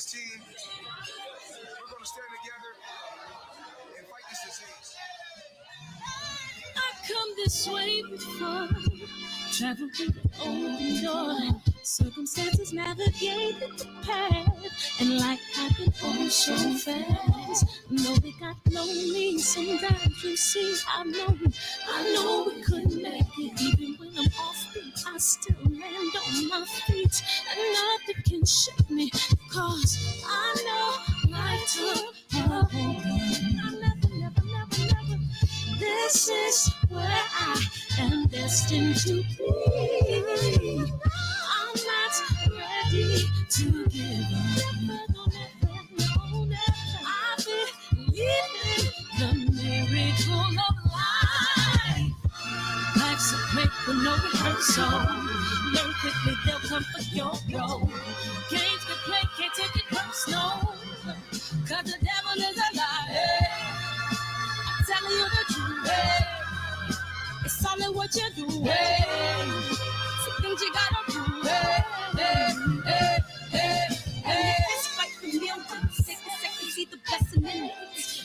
team. We're going to stand together and fight this disease. I come this way before, travel through the open door, circumstances navigated the path, and life happened all so fast. No, it got lonely sometimes. You see, I know we couldn't make it. Even when I'm off beat, I still land on my feet, and nothing can shake me, cause I know life took a hold on. I never. This is where I am destined to be. I'm not ready to give up. I believe in the miracle of life. Life's a break with no rehearsal. Learn quickly, they'll come for your role. Games to play, can't take it personal, cause the devil is a liar. Telling you the truth, it's all in what you do. Some things you gotta do. It's fight for millions. Take a second, see the blessing in it.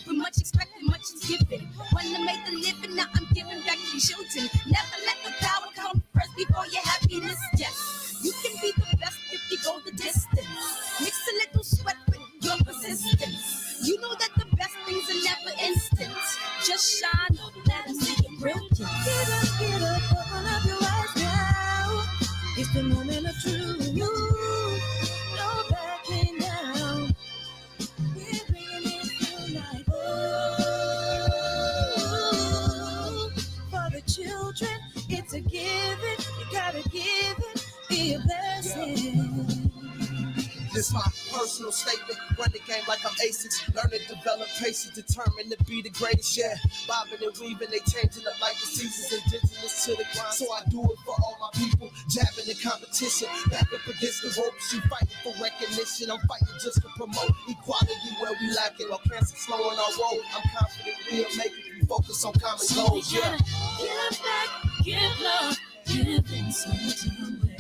With much expected, much is given. When I made the living, now I'm giving back to children. Never let the power come first before your happiness. Yes, you can be the best if you go the distance. Mix a little sweat with your persistence. You know that the best things are never instant. Just shine, let them see your brilliance. Get up, open up your eyes now. It's the moment of truth. No backing down. We're bringing it to life. Oh, for the children, it's a given. You gotta give it, be a blessing. This my personal statement. Run the game like I'm Asics. Learn to develop patience, determined to be the greatest. Yeah, bobbing and weaving, they changing up like the seasons. Indigenous to the grind, so I do it for all my people. Jabbing the competition, back up against the ropes. You fighting for recognition. I'm fighting just to promote equality where we lack it. While cancer slowing our road, I'm confident we'll make it. We focus on common goals. Yeah. Give back, give love, give in something away.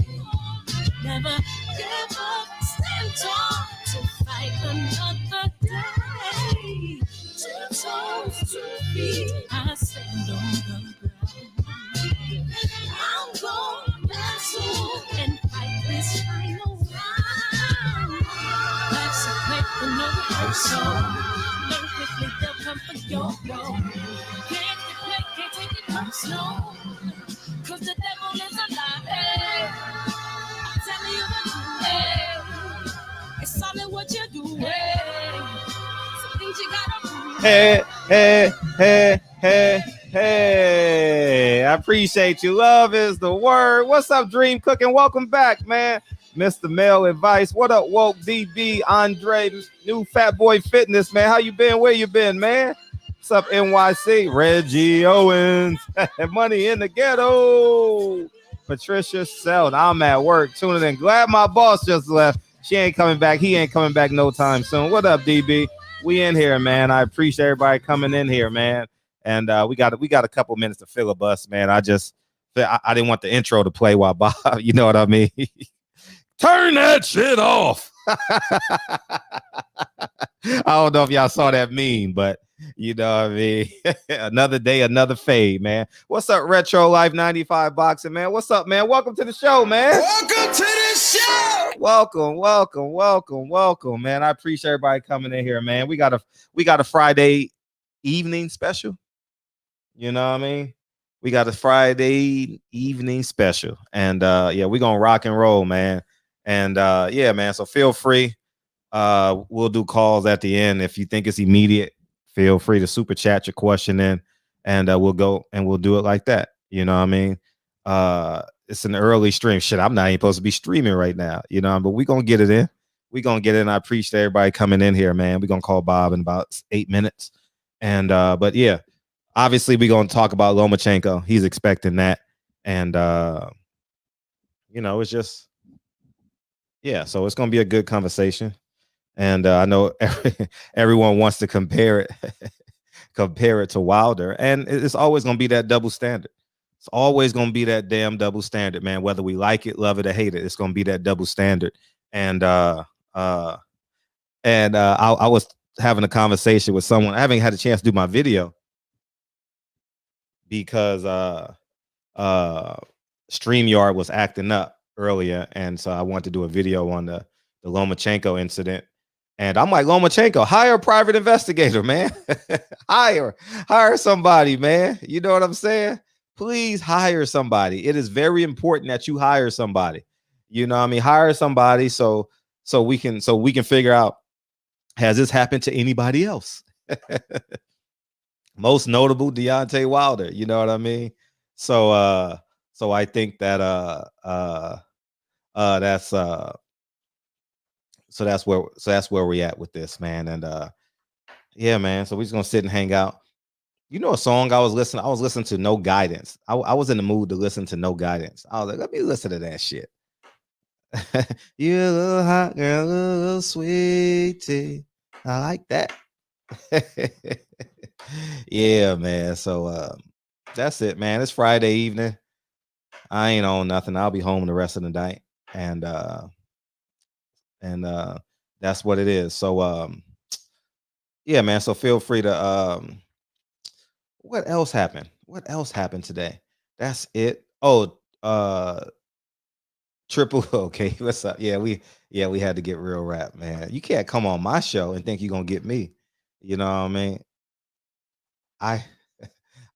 Never give up, stand tall to fight another day. 2 toes, 2 feet, I stand on the ground. I'm going wrestle and fight this final round. Life's a fight for no rehearsal. Learn quickly, they'll come for your role. Can't take it personal, cause the devil is alive. Telling you the truth, it's all in what you do. Some things you gotta do. Hey. I appreciate you. Love is the word. What's up, Dream Cooking? Welcome back, man. Mr. Male Advice. What up, Woke DB, Andre, new Fat Boy Fitness, man? How you been? Where you been, man? What's up, NYC? Reggie Owens. Money in the ghetto. Patricia Selden. I'm at work tuning in. Glad my boss just left. She ain't coming back. He ain't coming back no time soon. What up, DB? We in here, man. I appreciate everybody coming in here, man. And we got a couple minutes to fill a bus, man. I didn't want the intro to play while Bob, you know what I mean? Turn that shit off. I don't know if y'all saw that meme, but you know what I mean? Another day, another fade, man. What's up, Retro Life 95 Boxing, man? What's up, man? Welcome to the show, man. Welcome to the show. Welcome, man. I appreciate everybody coming in here, man. We got a Friday evening special. You know what I mean? We got a Friday evening special. And yeah, we're gonna rock and roll, man. And yeah, man. So feel free. We'll do calls at the end. If you think it's immediate, feel free to super chat your question in, and we'll go and we'll do it like that. You know what I mean? It's an early stream. Shit, I'm not even supposed to be streaming right now, you know, but we're gonna get it in. We're gonna get it in. I appreciate everybody coming in here, man. We're gonna call Bob in about 8 minutes. And but yeah, obviously we're gonna talk about Lomachenko. He's expecting that. And you know, it's just yeah, so it's gonna be a good conversation. And I know everyone wants to compare it to Wilder, and it's always going to be that double standard. It's always going to be that damn double standard, man. Whether we like it, love it, or hate it, it's going to be that double standard. And And I was having a conversation with someone. I haven't had a chance to do my video because uh StreamYard was acting up earlier, and so I wanted to do a video on the Lomachenko incident. And I'm like, Lomachenko, hire a private investigator, man. hire somebody, man. You know what I'm saying? Please hire somebody. It is very important that you hire somebody. You know what I mean? Hire somebody so we can figure out, has this happened to anybody else? Most notable, Deontay Wilder. You know what I mean? So so I think that that's that's where we're at with this, man. And yeah, man. So we're just gonna sit and hang out. You know, a song I was listening to No Guidance. I was in the mood to listen to No Guidance. I was like, let me listen to that shit. You a little hot girl, a little sweetie. I like that. Yeah, man. So that's it, man. It's Friday evening. I ain't on nothing. I'll be home the rest of the night. And that's what it is. So yeah, man. So feel free to what else happened? What else happened today? That's it. Oh, triple okay, what's up? We had to get real rap, man. You can't come on my show and think you're gonna get me. You know what I mean? I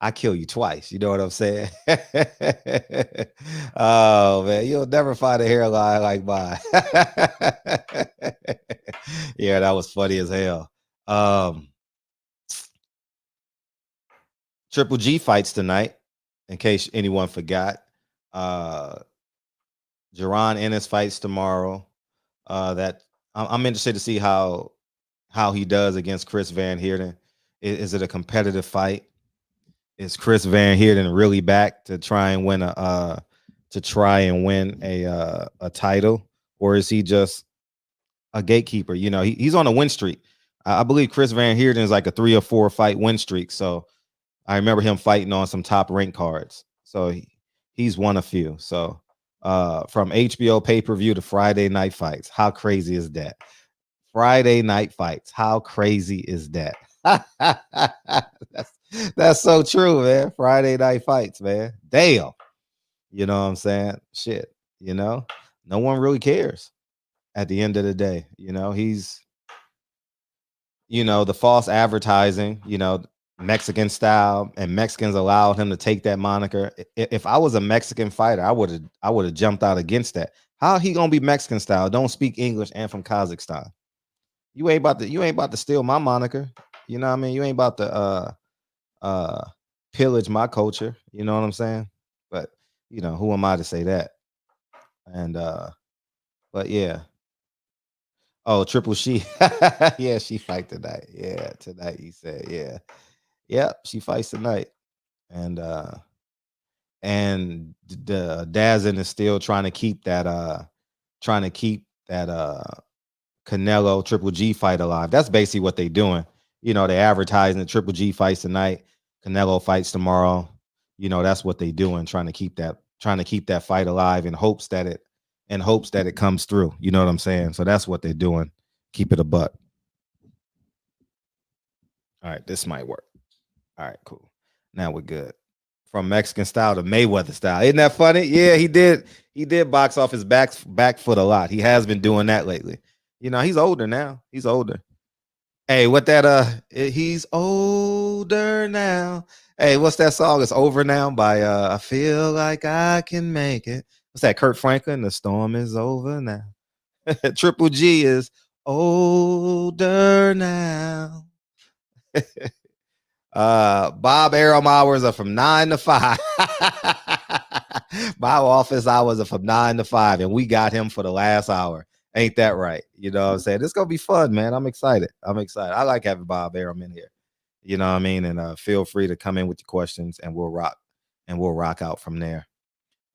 I kill you twice. You know what I'm saying? Oh man, you'll never find a hairline like mine. Yeah, that was funny as hell. Triple G fights tonight, in case anyone forgot. Jaron Ennis fights tomorrow. That I'm interested to see how he does against Chris Van Heerden. Is it a competitive fight? Is Chris Van Heerden really back to try and win a title, or is he just a gatekeeper? You know, he's on a win streak. I believe Chris Van Heerden is like a 3 or 4 fight win streak. So I remember him fighting on some top rank cards. So he's won a few. So from HBO pay-per-view to Friday night fights, how crazy is that? Friday night fights, how crazy is that? That's so true, man. Friday night fights, man. Damn. You know what I'm saying? Shit. You know, no one really cares at the end of the day. You know, the false advertising, Mexican style, and Mexicans allowed him to take that moniker. If I was a Mexican fighter, I would have jumped out against that. How he gonna be Mexican style? Don't speak English and from Kazakhstan. You ain't about to steal my moniker. You know what I mean? You ain't about to pillage my culture. You know what I'm saying? But who am I to say that? And but yeah. Oh, Triple She. Yeah, she fight tonight. Yeah, tonight he said, yeah. Yep, she fights tonight. And the Dazin is still trying to keep that Canelo Triple G fight alive. That's basically what they're doing. They advertising the Triple G fights tonight, Canelo fights tomorrow. That's what they're doing, trying to keep that fight alive in hopes that it comes through. You know what I'm saying? So that's what they're doing. Keep it a buck. All right, this might work. All right, cool. Now we're good. From Mexican style to Mayweather style. Isn't that funny? Yeah, he did. He did box off his back foot a lot. He has been doing that lately. He's older now. He's older. Hey, what that he's older now. Hey, what's that song? It's Over Now by I Feel Like I Can Make It. What's that? Kurt Franklin? The storm is over now. Triple G is older now. Bob Arum hours are from 9 to 5. My office hours are from 9 to 5, and we got him for the last hour. Ain't that right? You know what I'm saying? It's gonna be fun, man. I'm excited. I like having Bob Arum in here. You know what I mean? And feel free to come in with your questions, and we'll rock out from there.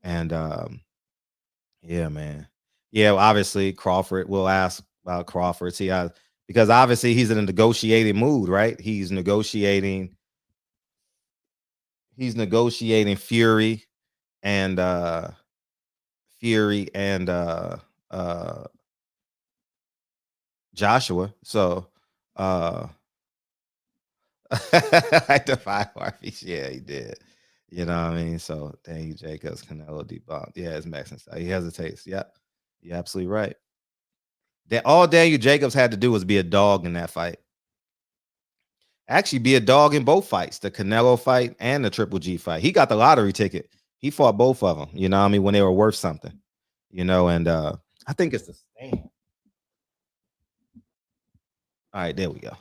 And yeah, man. Yeah, well, obviously Crawford. We'll ask about Crawford. Because obviously he's in a negotiating mood, right? He's negotiating Fury and Joshua. So I defy Harvey's. Yeah, he did. You know what I mean? So Daniel Jacobs, Canelo debunked. Yeah, it's Mexican style. He hesitates. Yep. You're absolutely right. All Daniel Jacobs had to do was be a dog in that fight. Actually, be a dog in both fights, the Canelo fight and the Triple G fight. He got the lottery ticket. He fought both of them, you know what I mean, when they were worth something. You know, and I think it's the stand. All right, there we go.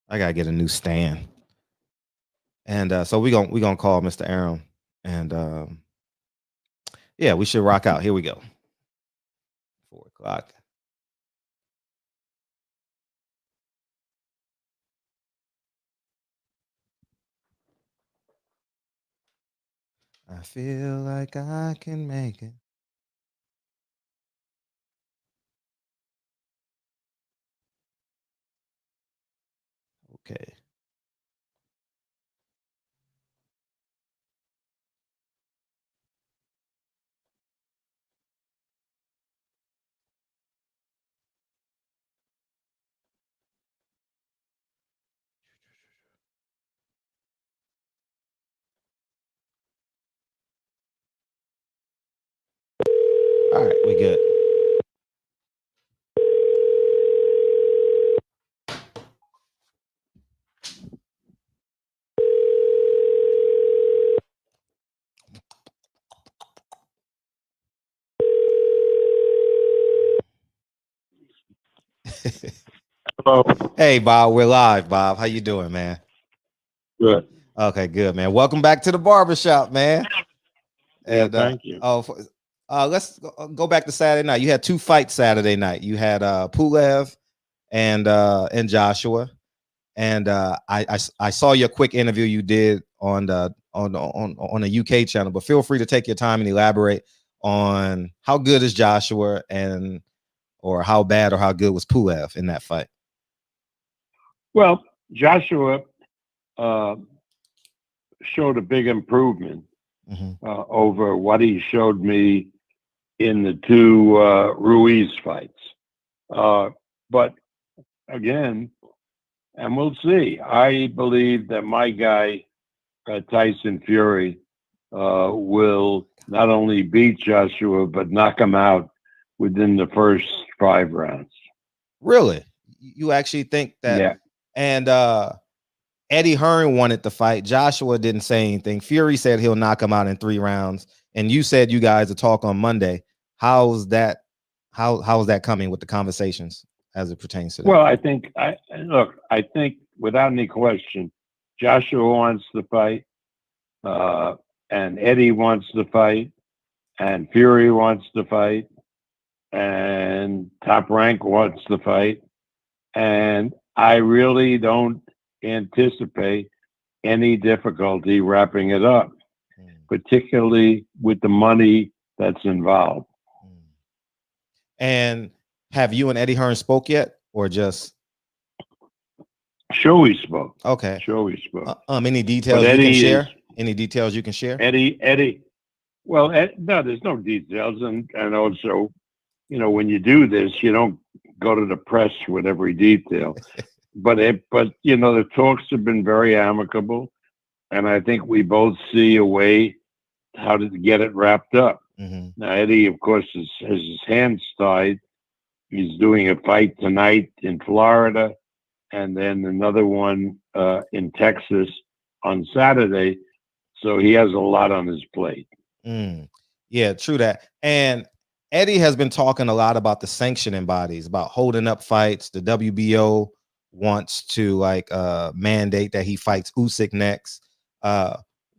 I gotta get a new stand. And so we're gonna call Mr. Arum. And yeah, we should rock out. Here we go. 4 o'clock. I feel like I can make it. Okay. All right, we good. Hello. Hey, Bob, we're live. Bob, how you doing, man? Good. Okay, good, man. Welcome back to the barbershop, man. Yeah, And thank you. let's go back to Saturday night. You had 2 fights Saturday night. You had Pulev and Joshua. And I saw your quick interview you did on the UK channel, but feel free to take your time and elaborate on how good is Joshua or how bad or how good was Pulev in that fight. Well, Joshua showed a big improvement over what he showed me in the 2 Ruiz fights. But again, and we'll see. I believe that my guy, Tyson Fury, will not only beat Joshua, but knock him out within the first 5 rounds. Really? You actually think that? Yeah. And Eddie Hearn wanted the fight. Joshua didn't say anything. Fury said he'll knock him out in 3 rounds. And you said you guys will talk on Monday. How's that? How is that coming with the conversations as it pertains to that? Well, I think without any question, Joshua wants the fight, and Eddie wants the fight, and Fury wants the fight, and Top Rank wants the fight, and I really don't anticipate any difficulty wrapping it up, particularly with the money that's involved. And have you and Eddie Hearn spoke yet, or just? Sure, we spoke. Okay. Sure, we spoke. Any details you can share? Any details you can share? Eddie. Well, no, there's no details, and also, when you do this, you don't go to the press with every detail. but the talks have been very amicable, and I think we both see a way how to get it wrapped up. Now, Eddie, of course, has his hands tied. He's doing a fight tonight in Florida, and then another one in Texas on Saturday. So he has a lot on his plate. Yeah, true that. And Eddie has been talking a lot about the sanctioning bodies, about holding up fights. The WBO wants to mandate that he fights Usyk next.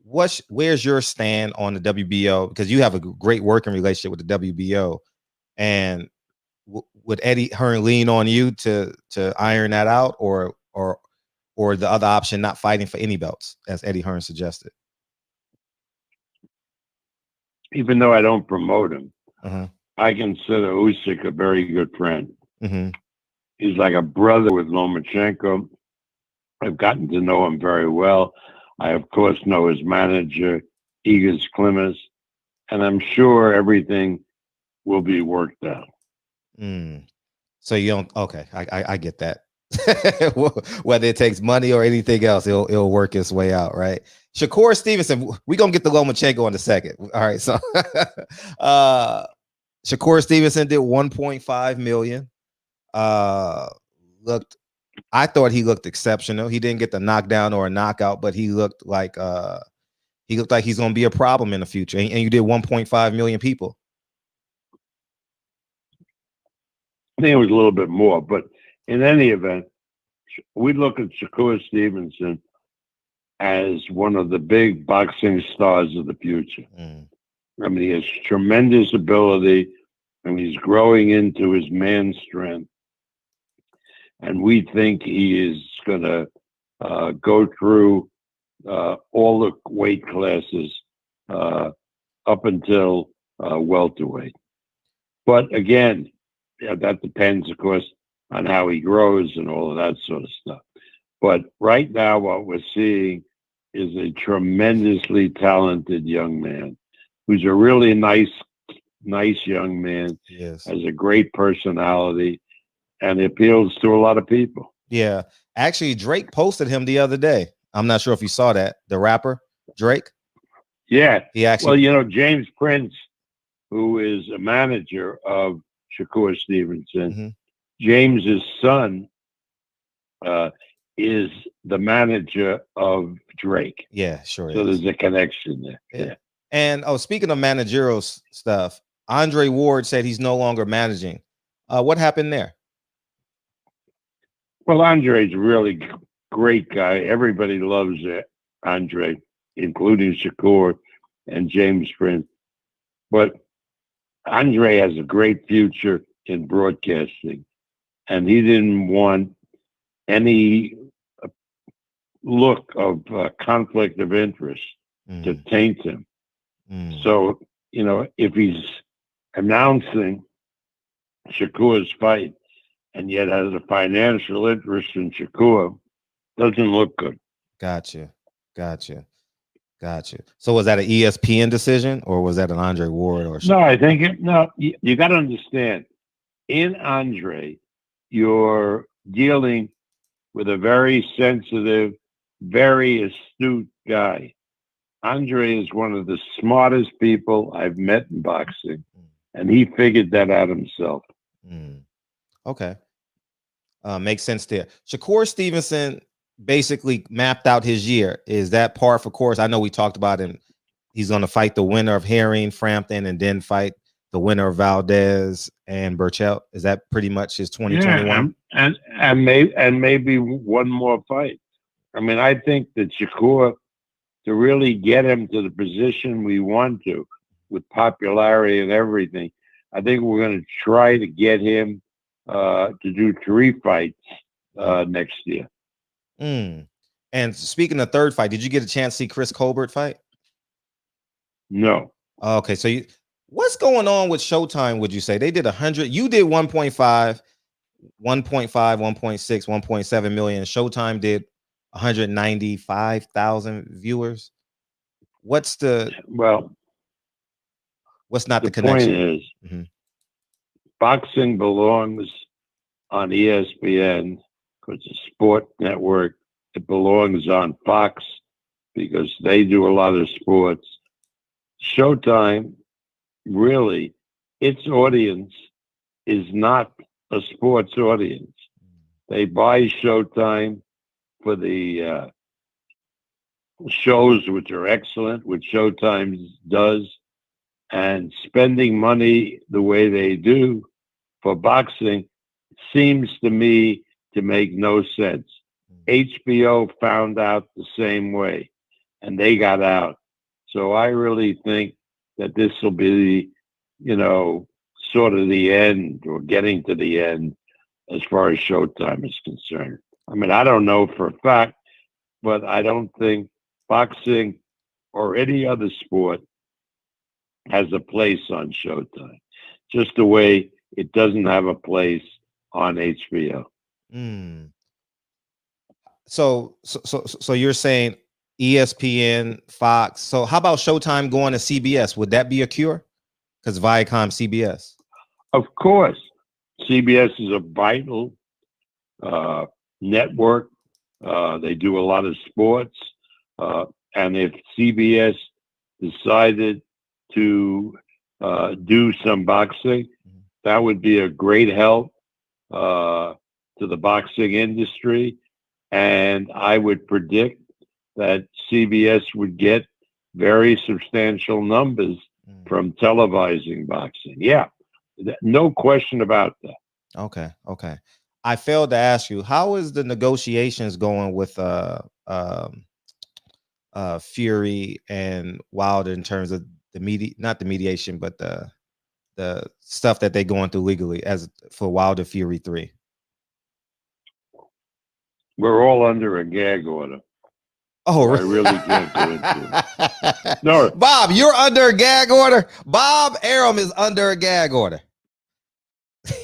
Where's your stand on the WBO? Because you have a great working relationship with the WBO, and would Eddie Hearn lean on you to iron that out, or the other option, not fighting for any belts, as Eddie Hearn suggested? Even though I don't promote him, I consider Usyk a very good friend. He's like a brother with Lomachenko. I've gotten to know him very well. I, of course, know his manager, Igor Klimas, and I'm sure everything will be worked out. So you don't. Okay, I get that. Whether it takes money or anything else, it'll work its way out, right? Shakur Stevenson, we're gonna get the Lomachenko in a second. All right, so Shakur Stevenson did 1.5 million. Looked, I thought he looked exceptional. He didn't get the knockdown or a knockout, but he looked like he's gonna be a problem in the future. And you did 1.5 million people. I think it was a little bit more, but in any event, we look at Shakur Stevenson as one of the big boxing stars of the future. I mean, he has tremendous ability, and he's growing into his man strength. And we think he is going to go through all the weight classes up until welterweight. But again, that depends, of course, on how he grows and all of that sort of stuff. But right now, what we're seeing is a tremendously talented young man who's a really nice young man. Yes. Has a great personality and appeals to a lot of people. Yeah. Actually, Drake posted him the other day. I'm not sure if you saw that. The rapper, Drake. Yeah. He actually. Well, you know, James Prince, who is a manager of Shakur Stevenson, James's son is the manager of Drake. Yeah, sure. So there's a connection there. Yeah. And speaking of managerial stuff, Andre Ward said he's no longer managing. What happened there? Well, Andre's a really great guy. Everybody loves Andre, including Shakur and James Prince. But Andre has a great future in broadcasting, and he didn't want any look of conflict of interest to taint him. So, you know, if he's announcing Shakur's fight and yet has a financial interest in Shakur, doesn't look good. Gotcha. So was that an ESPN decision or was that an Andre Ward or No, I think you got to understand, in Andre, you're dealing with a very sensitive, very astute guy. Andre is one of the smartest people I've met in boxing, and he figured that out himself. Okay. Makes sense there. Shakur Stevenson basically mapped out his year. Is that par for course? I know we talked about him. He's going to fight the winner of Herring, Frampton, and then fight the winner of Valdez and Burchell. Is that pretty much his 2021? Yeah, and maybe one more fight. I mean, I think that Shakur, to really get him to the position we want to, with popularity and everything, I think we're going to try to get him to do 3 fights next year. And speaking of third fight, did you get a chance to see Chris Colbert fight? No. Okay, so what's going on with Showtime, would you say? They did 100, you did 1.5, 1.6, 1.7 million. Showtime did 195,000 viewers. What's not the connection? Point is, boxing belongs on ESPN because it's a sport network. It belongs on Fox because they do a lot of sports. Showtime, really, its audience is not a sports audience. They buy Showtime for the shows, which are excellent, which Showtime does, and spending money the way they do for boxing seems to me to make no sense. HBO found out the same way, and they got out. So I really think that this will be, sort of the end or getting to the end as far as Showtime is concerned. I mean, I don't know for a fact, but I don't think boxing or any other sport has a place on Showtime, just the way it doesn't have a place on HBO. So you're saying ESPN, Fox. So how about Showtime going to CBS? Would that be a cure? Because Viacom, CBS. Of course. CBS is a vital network. They do a lot of sports. And if CBS decided to do some boxing, that would be a great help to the boxing industry. And I would predict that CBS would get very substantial numbers from televising boxing. Yeah, no question about that. Okay. I failed to ask you, how is the negotiations going with Fury and Wilder in terms of not the mediation, but the stuff that they're going through legally as for Wilder Fury 3? We're all under a gag order. Oh, so I really can't go into it. No, Bob, you're under a gag order. Bob Arum is under a gag order.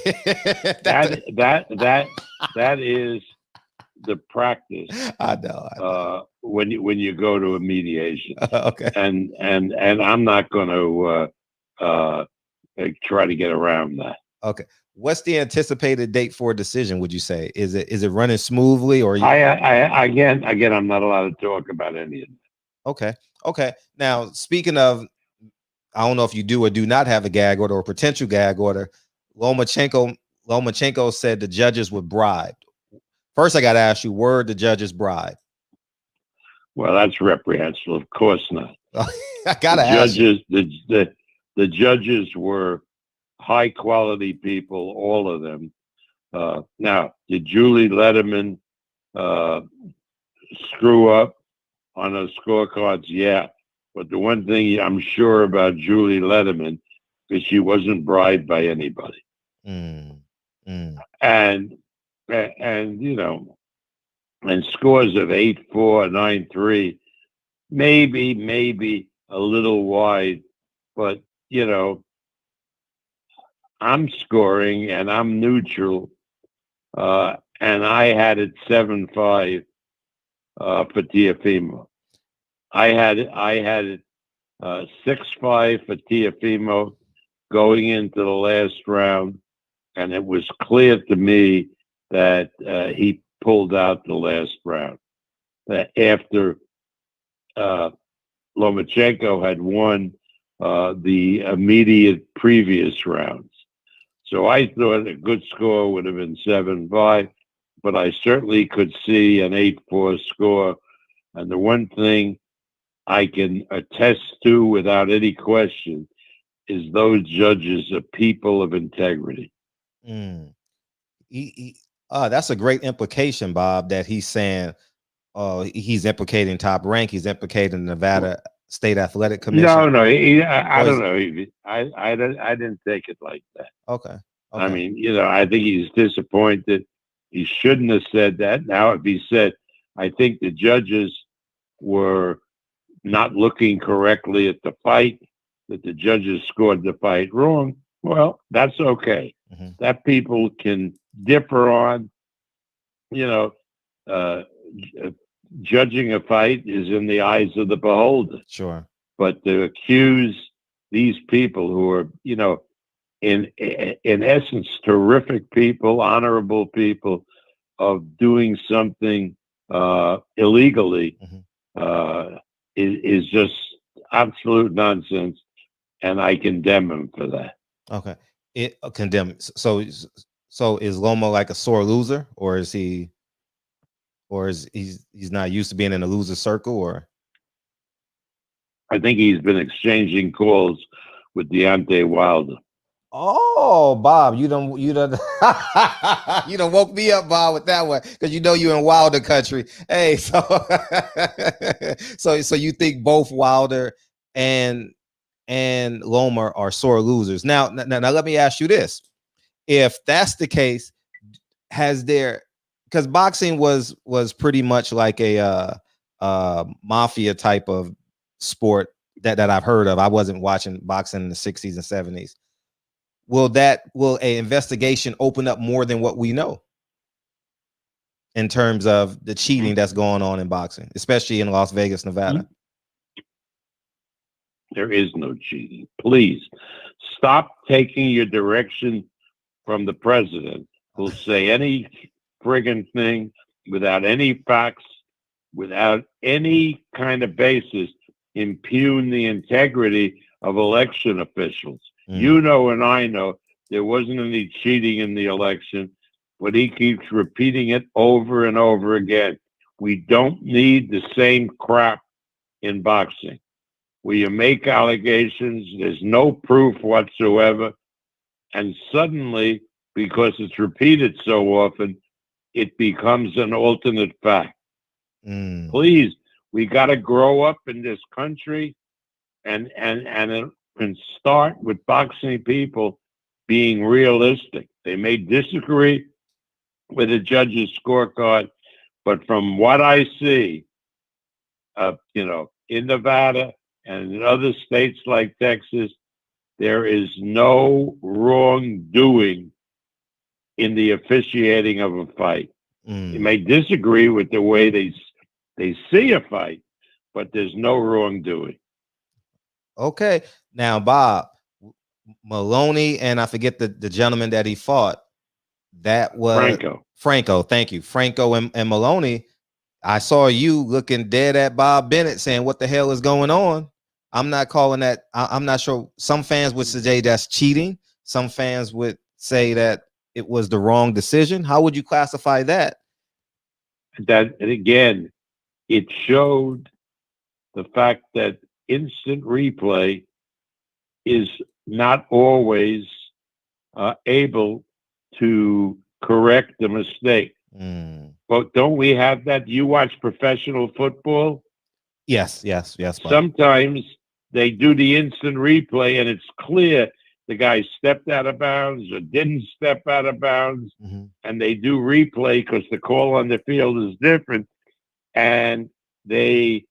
that is the practice. I know. When you go to a mediation. Okay. And I'm not going to try to get around that. Okay. What's the anticipated date for a decision? Would you say is it running smoothly or? Again, I'm not allowed to talk about any of that. Okay. Now, speaking of, I don't know if you do or do not have a gag order or potential gag order. Lomachenko said the judges were bribed. First, I got to ask you, were the judges bribed? Well, that's reprehensible. Of course not. I got to ask you. The judges were high quality people, all of them. Now, did Julie Letterman screw up on those scorecards? Yeah. But the one thing I'm sure about Julie Letterman is she wasn't bribed by anybody. And you know, and scores of 8-4, 9-3, maybe a little wide, but you know, I'm scoring and I'm neutral, and I had it 7-5 for Teofimo. I had it 6-5 for Teofimo going into the last round, and it was clear to me that he pulled out the last round after Lomachenko had won the immediate previous rounds. So I thought a good score would have been 7-5, but I certainly could see an 8-4 score. And the one thing I can attest to without any question is those judges are people of integrity. That's a great implication, Bob, that he's saying he's implicating Top Rank, he's implicating Nevada State Athletic Commission. No, I don't know. I didn't take it like that. Okay. I mean, you know, I think he's disappointed. He shouldn't have said that. Now, if he said, I think the judges were not looking correctly at the fight, that the judges scored the fight wrong, well, that's okay. That people can differ on. You know, judging a fight is in the eyes of the beholder. Sure. But to accuse these people who are, you know, in essence, terrific people, honorable people, of doing something illegally is just absolute nonsense, and I condemn him for that. Okay, it condemns. So is Loma like a sore loser, or is he, or is he's not used to being in a loser circle, or? I think he's been exchanging calls with Deontay Wilder. Oh, Bob, you done you done woke me up, Bob, with that one, because you know you're in Wilder country. Hey, so so you think both Wilder and Loma are sore losers. Now let me ask you this: if that's the case, has there, because boxing was pretty much like a mafia type of sport that I've heard of. I wasn't watching boxing in the 60s and 70s. Will a investigation open up more than what we know in terms of the cheating that's going on in boxing, especially in Las Vegas, Nevada? There is no cheating. Please stop taking your direction from the president who'll say any friggin' thing without any facts, without any kind of basis, impugn the integrity of election officials. You know, and I know there wasn't any cheating in the election, but he keeps repeating it over and over again. We don't need the same crap in boxing, where you make allegations, there's no proof whatsoever, and suddenly, because it's repeated so often, it becomes an alternate fact. Please, we got to grow up in this country and start with boxing people being realistic. They may disagree with the judge's scorecard, but from what I see, in Nevada and in other states like Texas, there is no wrongdoing in the officiating of a fight. You may disagree with the way they see a fight, but there's no wrongdoing. Okay. Now, Bob, Maloney, and I forget the gentleman that he fought. That was Franco. Thank you. Franco and Maloney. I saw you looking dead at Bob Bennett saying, what the hell is going on? I'm not calling that. I'm not sure. Some fans would say that's cheating. Some fans would say that it was the wrong decision. How would you classify that? That, again, it showed the fact that instant replay is not always able to correct the mistake. But don't we have that? You watch professional football? Yes. Bob. Sometimes they do the instant replay and it's clear the guy stepped out of bounds or didn't step out of bounds, and they do replay because the call on the field is different, and they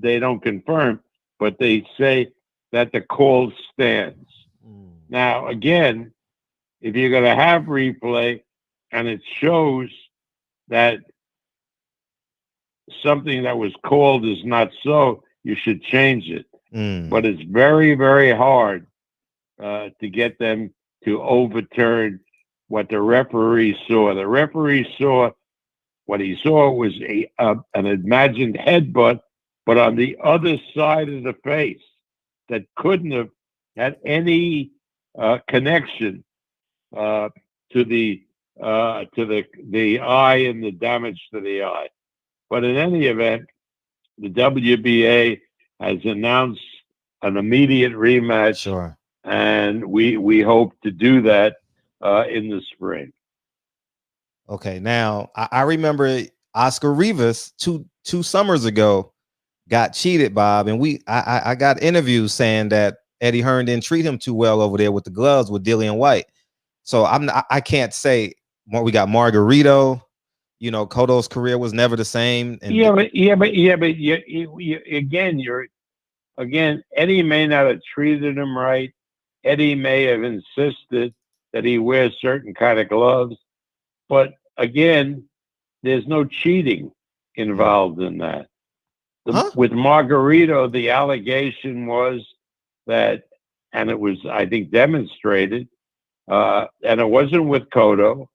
don't confirm, but they say that the call stands. Now, again, if you're going to have replay and it shows that something that was called is not so, you should change it. But it's very, very hard to get them to overturn what the referee saw. The referee saw what he saw was an imagined headbutt, but on the other side of the face that couldn't have had any connection to the eye and the damage to the eye. But in any event, the WBA has announced an immediate rematch. Sure. And we hope to do that in the spring. Okay. Now, I remember Oscar Rivas two summers ago got cheated, Bob, and I got interviews saying that Eddie Hearn didn't treat him too well over there with the gloves with Dillian White. So I can't say what we got. Margarito, Cotto's career was never the same. And again, Eddie may not have treated him right. Eddie may have insisted that he wears certain kind of gloves, but again, there's no cheating involved in that. With Margarito, the allegation was that, and it was, I think, demonstrated, and it wasn't with Cotto.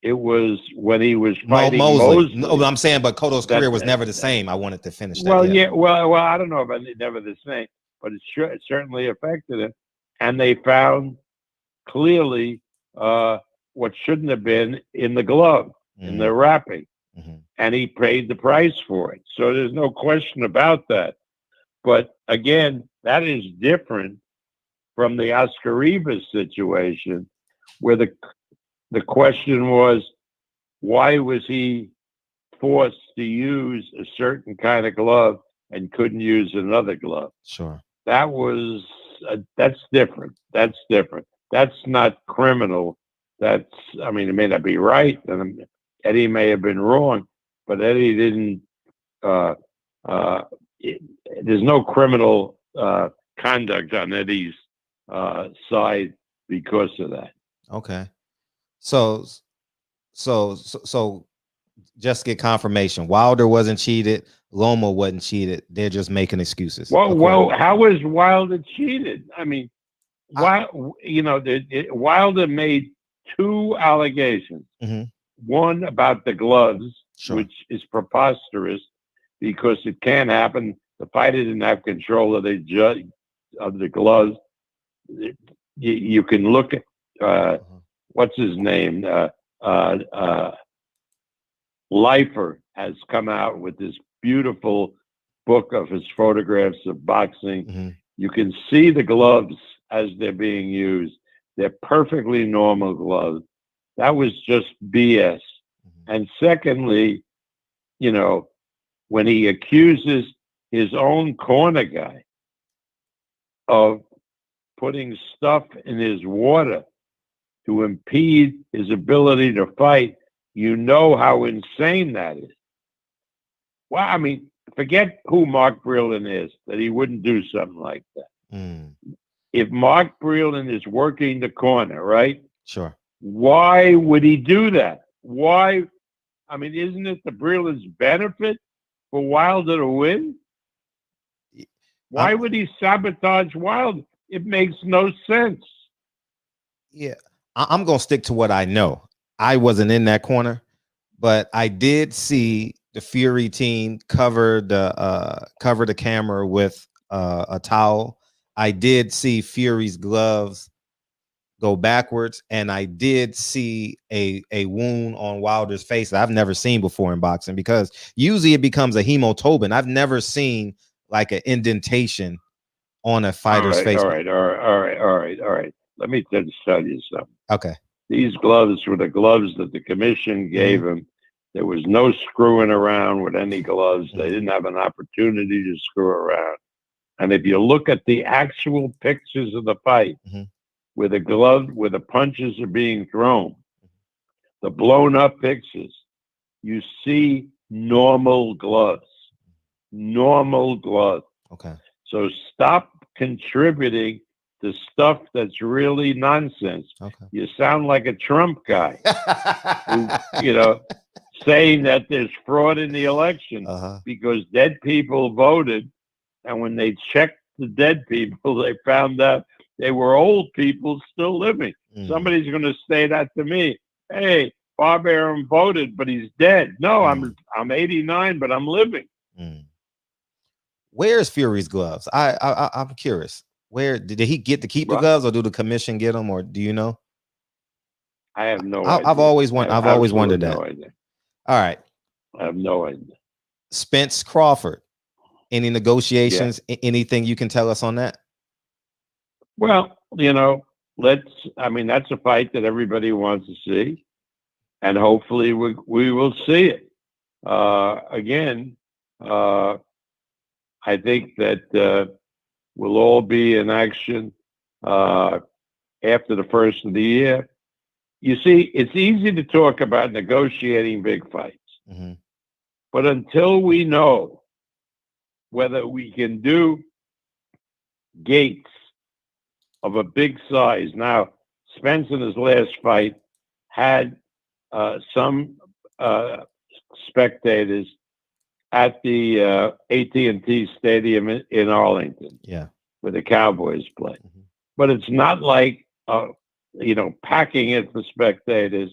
It was when he was fighting Mosley. No, but I'm saying, but Cotto's career was never the same. I wanted to finish that. Well, I don't know about it, never the same, but it certainly affected him. And they found clearly what shouldn't have been in the glove, in the wrapping. And he paid the price for it. So there's no question about that. But again, that is different from the Oscar Rivas situation, where the question was, why was he forced to use a certain kind of glove and couldn't use another glove? Sure. That's different. That's different. That's not criminal. It may not be right, and Eddie may have been wrong, but Eddie didn't. There's no criminal conduct on Eddie's side because of that. Okay. So just get confirmation. Wilder wasn't cheated. Loma wasn't cheated. They're just making excuses. Well, how was Wilder cheated? I mean, Wilder made two allegations. Mm-hmm. One about the gloves, Sure. which is preposterous because it can't happen. The fighter didn't have control of the gloves. You can look at what's his name. Lifer has come out with this beautiful book of his photographs of boxing. Mm-hmm. You can see the gloves as they're being used. They're perfectly normal gloves. That was just BS. Mm-hmm. And secondly, when he accuses his own corner guy of putting stuff in his water to impede his ability to fight, you know how insane that is. Well, I mean, forget who Mark Breland is, that he wouldn't do something like that. Mm. If Mark Breland is working the corner, right? Sure. Why would he do that? Why? I mean, isn't it the Breland's benefit for Wilder to win? Why would he sabotage Wilder? It makes no sense. Yeah, I'm going to stick to what I know. I wasn't in that corner, but I did see the Fury team cover the camera with a towel. I did see Fury's gloves go backwards, and I did see a wound on Wilder's face that I've never seen before in boxing, because usually it becomes a hematoma. I've never seen like an indentation on a fighter's face. All right. Let me just tell you something. Okay. These gloves were the gloves that the commission gave him. There was no screwing around with any gloves. They didn't have an opportunity to screw around. And if you look at the actual pictures of the fight, where the punches are being thrown, the blown up pictures, you see normal gloves. Normal gloves. Okay. So stop contributing to stuff that's really nonsense. Okay. You sound like a Trump guy who, saying that there's fraud in the election because dead people voted. And when they checked the dead people, they found out they were old people still living. Somebody's going to say that to me. Hey, Bob Arum voted, but he's dead. No, I'm 89, but I'm living. Where's Fury's gloves? I'm curious. Where did he get to keep the gloves, or do the commission get them, or do you know? I have no idea. I've always wondered that. No idea. All right. I have no idea. Spence Crawford. Any negotiations? Yeah. Anything you can tell us on that? Well, that's a fight that everybody wants to see, and hopefully we will see it. Again, I think that we'll all be in action after the first of the year. You see, it's easy to talk about negotiating big fights, but until we know whether we can do gates of a big size. Now, Spence in his last fight had some spectators at the AT&T Stadium in Arlington, where the Cowboys play. But it's not like, packing it for spectators.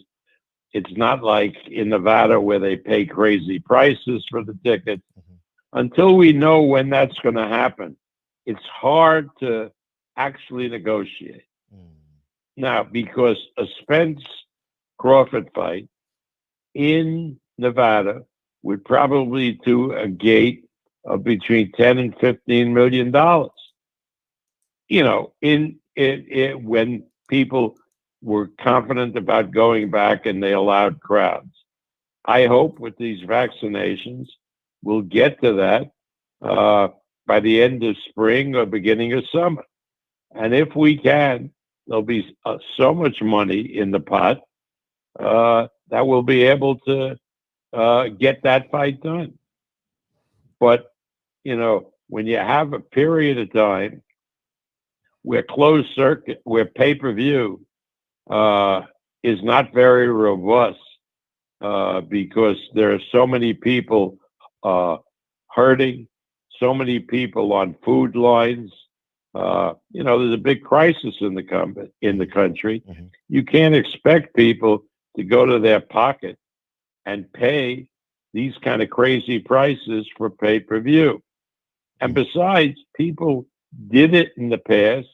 It's not like in Nevada where they pay crazy prices for the tickets. Until we know when that's going to happen, it's hard to actually negotiate. Now, because a Spence Crawford fight in Nevada would probably do a gate of between $10 and $15 million. When people were confident about going back and they allowed crowds. I hope with these vaccinations, we'll get to that by the end of spring or beginning of summer. And if we can, there'll be so much money in the pot that we'll be able to get that fight done. But, when you have a period of time where closed circuit, where pay-per-view is not very robust because there are so many people hurting, so many people on food lines, there's a big crisis in the country. Mm-hmm. You can't expect people to go to their pocket and pay these kind of crazy prices for pay-per-view. And besides, people did it in the past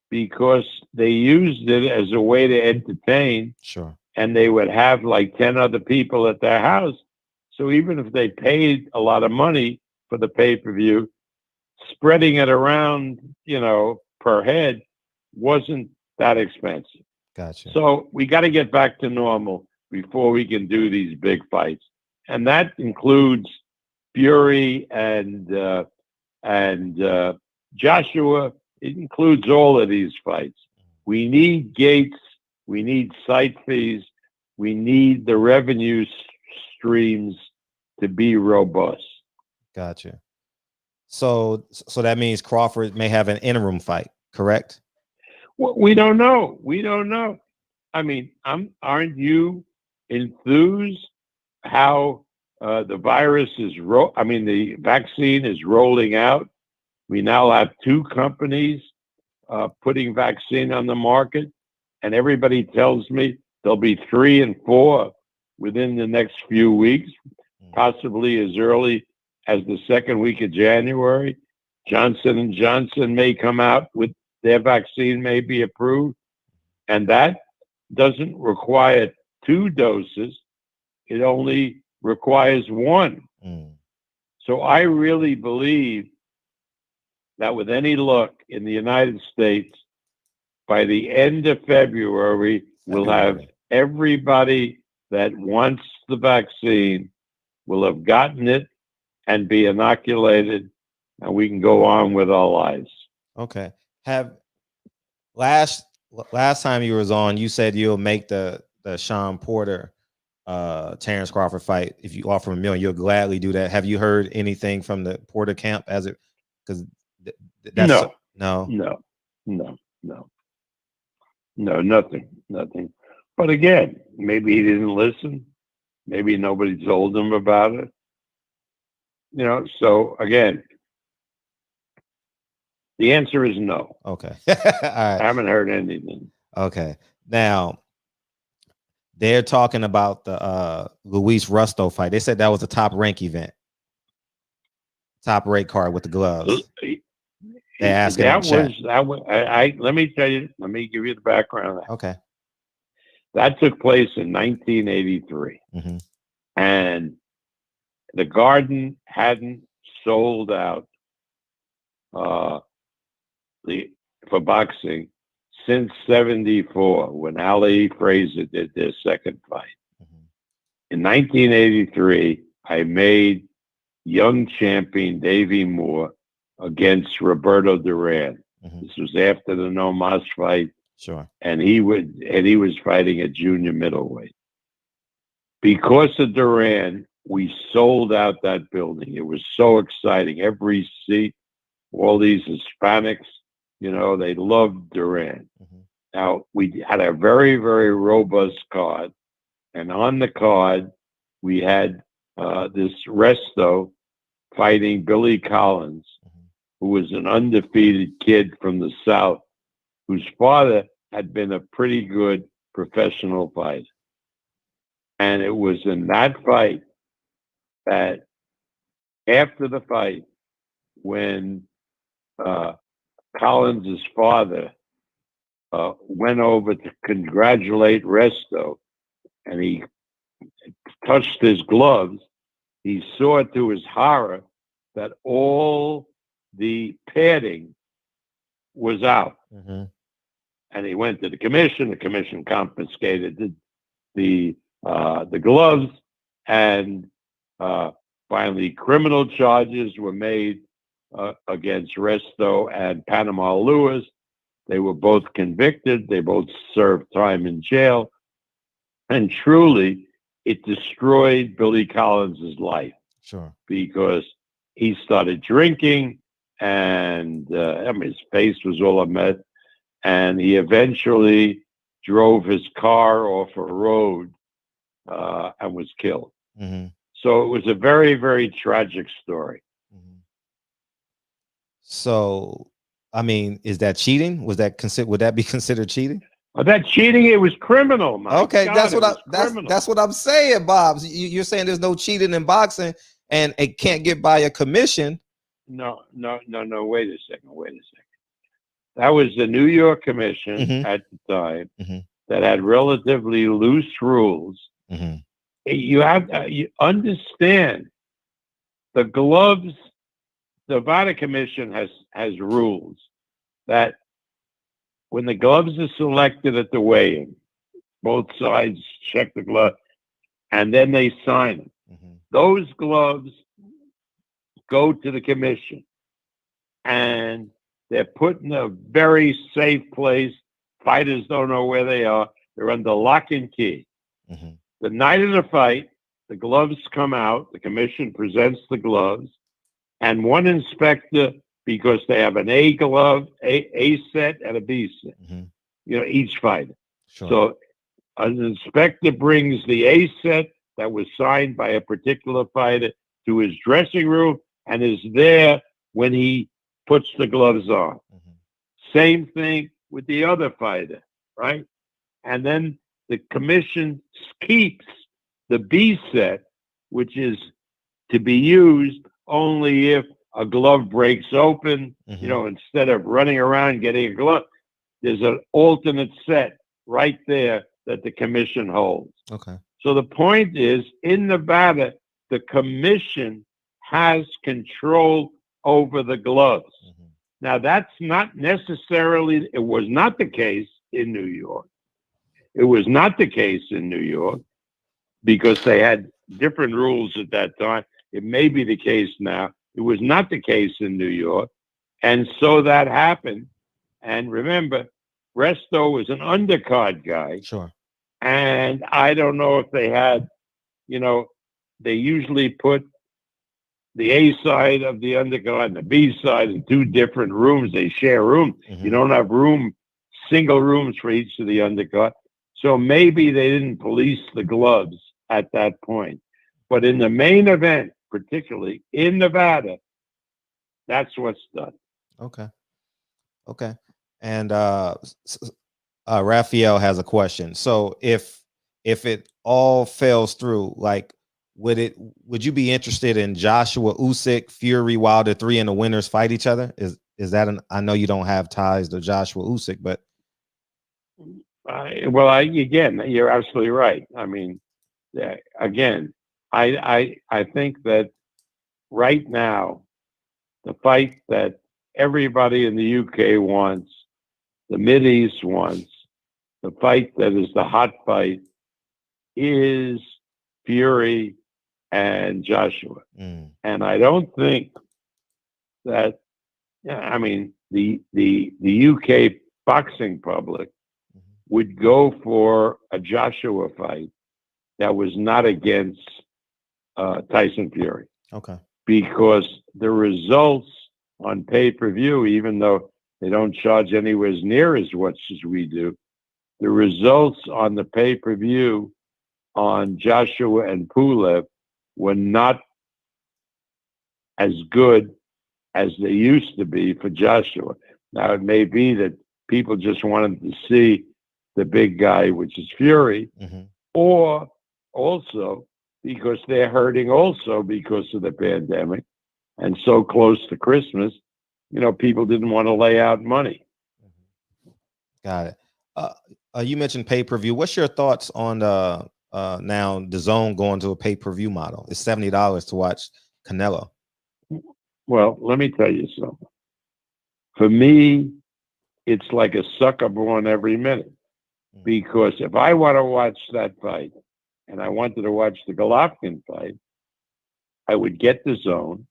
because they used it as a way to entertain, Sure. and they would have like 10 other people at their house. So even if they paid a lot of money for the pay-per-view, spreading it around, per head wasn't that expensive. Gotcha. So we got to get back to normal before we can do these big fights. And that includes Fury and Joshua. It includes all of these fights. We need gates. We need site fees. We need the revenue streams to be robust. Gotcha. So that means Crawford may have an interim fight, correct? Well, we don't know. We don't know. I mean, aren't you enthused how the virus is the vaccine is rolling out? We now have 2 companies putting vaccine on the market, and everybody tells me there'll be 3 and 4 within the next few weeks, possibly as early as the second week of January. Johnson & Johnson may come out with their vaccine, may be approved, and that doesn't require 2 doses. It only requires 1. So I really believe that with any luck in the United States, by the end of February, we'll have everybody that wants the vaccine will have gotten it and be inoculated, and we can go on with our lives. Okay. Last time you was on, you said you'll make the Sean Porter Terrence Crawford fight. If you offer $1 million, you'll gladly do that. Have you heard anything from the Porter camp because that's no, nothing. But again, maybe he didn't listen. Maybe nobody told him about it. So again, the answer is no. Okay. All right. I haven't heard anything. Okay. Now, they're talking about the Luis Rusto fight. They said that was a top rank event. Top rate card with the gloves. They're asking that was let me tell you, let me give you the background. Okay. That took place in 1983. Mm-hmm. And the Garden hadn't sold out for boxing since 74, when Ali Fraser did their second fight. Mm-hmm. In 1983, I made young champion Davey Moore against Roberto Duran. Mm-hmm. This was after the No Mas fight. Sure. And he was fighting at junior middleweight. Because of Duran, we sold out that building. It was so exciting. Every seat, all these Hispanics, they loved Duran. Mm-hmm. Now, we had a very, very robust card. And on the card, we had this Resto fighting Billy Collins, mm-hmm. who was an undefeated kid from the South, whose father had been a pretty good professional fighter. And it was in that fight that, after the fight, when Collins' father went over to congratulate Resto, and he touched his gloves, he saw to his horror that all the padding was out. Mm-hmm. And he went to the commission confiscated the gloves, and finally criminal charges were made against Resto and Panama Lewis. They were both convicted. They both served time in jail. And truly, it destroyed Billy Collins' life. Sure. Because he started drinking, and his face was all a mess. And he eventually drove his car off a road and was killed. Mm-hmm. So it was a very, very tragic story. Mm-hmm. So I mean, is that cheating? Would that be considered cheating? That cheating, it was criminal, my Okay, God, that's what I'm saying, Bob. You're saying there's no cheating in boxing and it can't get by a commission. No. Wait a second. That was the New York Commission at the time that had relatively loose rules. You understand the gloves. The VADA Commission has rules that when the gloves are selected at the weigh-in, both sides check the glove, and then they sign it. Those gloves go to the commission, and they're put in a very safe place. Fighters don't know where they are. They're under lock and key. The night of the fight, the gloves come out. The commission presents the gloves, and one inspector, because they have an A glove, A set, and a B set. Each fighter. Sure. So an inspector brings the A set that was signed by a particular fighter to his dressing room and is there when he puts the gloves on. Same thing with the other fighter, right? And then the commission keeps the B set, which is to be used only if a glove breaks open, instead of running around getting a glove. There's an alternate set right there that the commission holds. Okay. So the point is, in Nevada, the commission has control over the gloves. Now, that's not necessarily, it was not the case in New York. It was not the case in New York because they had different rules at that time. It may be the case now. It was not the case in New York. And so that happened. And remember, Resto was an undercard guy. Sure. And I don't know if they had, they usually put the A side of the undercard and the B side in two different rooms. They share rooms. You don't have single rooms for each of the undercard. So maybe they didn't police the gloves at that point. But in the main event, particularly in Nevada, that's what's done. Okay. And Raphael has a question. So if it all fails through, like, would you be interested in Joshua, Usyk, Fury, Wilder 3 and the winners fight each other? Is that I know you don't have ties to Joshua, Usyk, but again, you're absolutely right. I mean, again, I think that right now, the fight that everybody in the UK wants, the Mideast wants, the fight that is the hot fight is Fury and Joshua. And I don't think that, the UK boxing public would go for a Joshua fight that was not against Tyson Fury. Okay. Because the results on pay-per-view, even though they don't charge anywhere near as much as we do, the results on the pay-per-view on Joshua and Pulev were not as good as they used to be for Joshua. Now, it may be that people just wanted to see the big guy, which is Fury, or also because they're hurting also because of the pandemic and so close to Christmas, people didn't want to lay out money. Got it. You mentioned pay-per-view. What's your thoughts on now DAZN going to a pay-per-view model? It's $70 to watch Canelo. Well, let me tell you something. For me, it's like a sucker born every minute. Because if I want to watch that fight and I wanted to watch the Golovkin fight, I would get DAZN,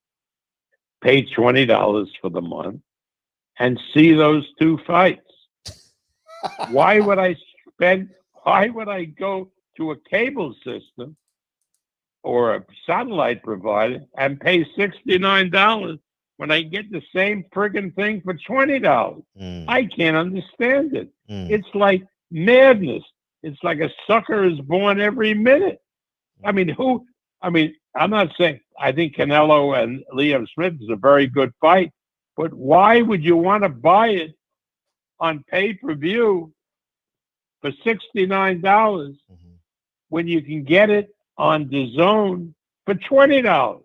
pay $20 for the month, and see those two fights. Why would I go to a cable system or a satellite provider and pay $69 when I get the same friggin' thing for $20? I can't understand it. It's like madness. It's like a sucker is born every minute. I'm not saying I think Canelo and Liam Smith is a very good fight, But why would you want to buy it on pay-per-view for $69 when you can get it on DAZN for $20?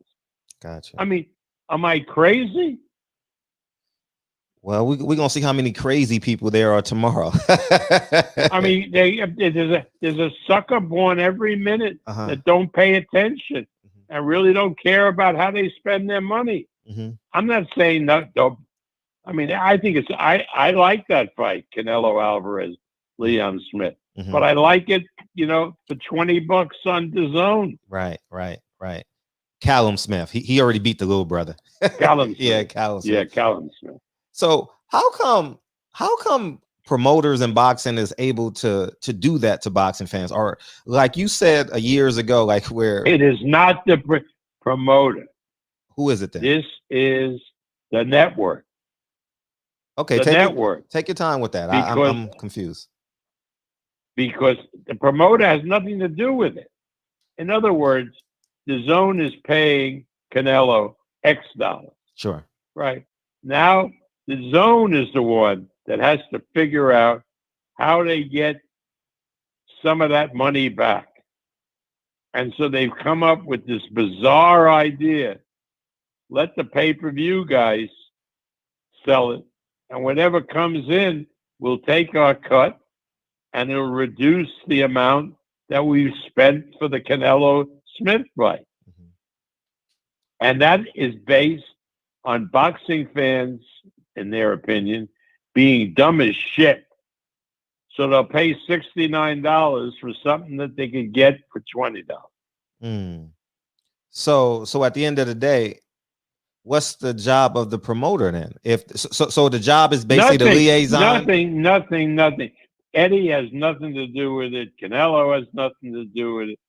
Gotcha. I mean, am I crazy? Well, we're gonna see how many crazy people there are tomorrow. I mean, there's a sucker born every minute that don't pay attention and really don't care about how they spend their money. I'm not saying no. I mean, I think it's I like that fight, Canelo Alvarez, Leon Smith, but I like it, for $20 on DAZN. Right. Callum Smith, he already beat the little brother. Callum Smith. Yeah, Callum Smith. Yeah, Callum Smith. So how come promoters in boxing is able to do that to boxing fans? Or like you said years ago, like where it is not the promoter. Who is it then? This is the network. Okay, take your time with that. I'm confused. Because the promoter has nothing to do with it. In other words, DAZN is paying Canelo X dollars. Sure. Right. Now, DAZN is the one that has to figure out how they get some of that money back. And so they've come up with this bizarre idea. Let the pay-per-view guys sell it. And whatever comes in, we'll take our cut and it'll reduce the amount that we've spent for the Canelo Smith fight. And that is based on boxing fans, in their opinion, being dumb as shit. So they'll pay $69 for something that they could get for $20. So at the end of the day, what's the job of the promoter then? If so the job is basically the liaison. Nothing. Eddie has nothing to do with it. Canelo has nothing to do with it.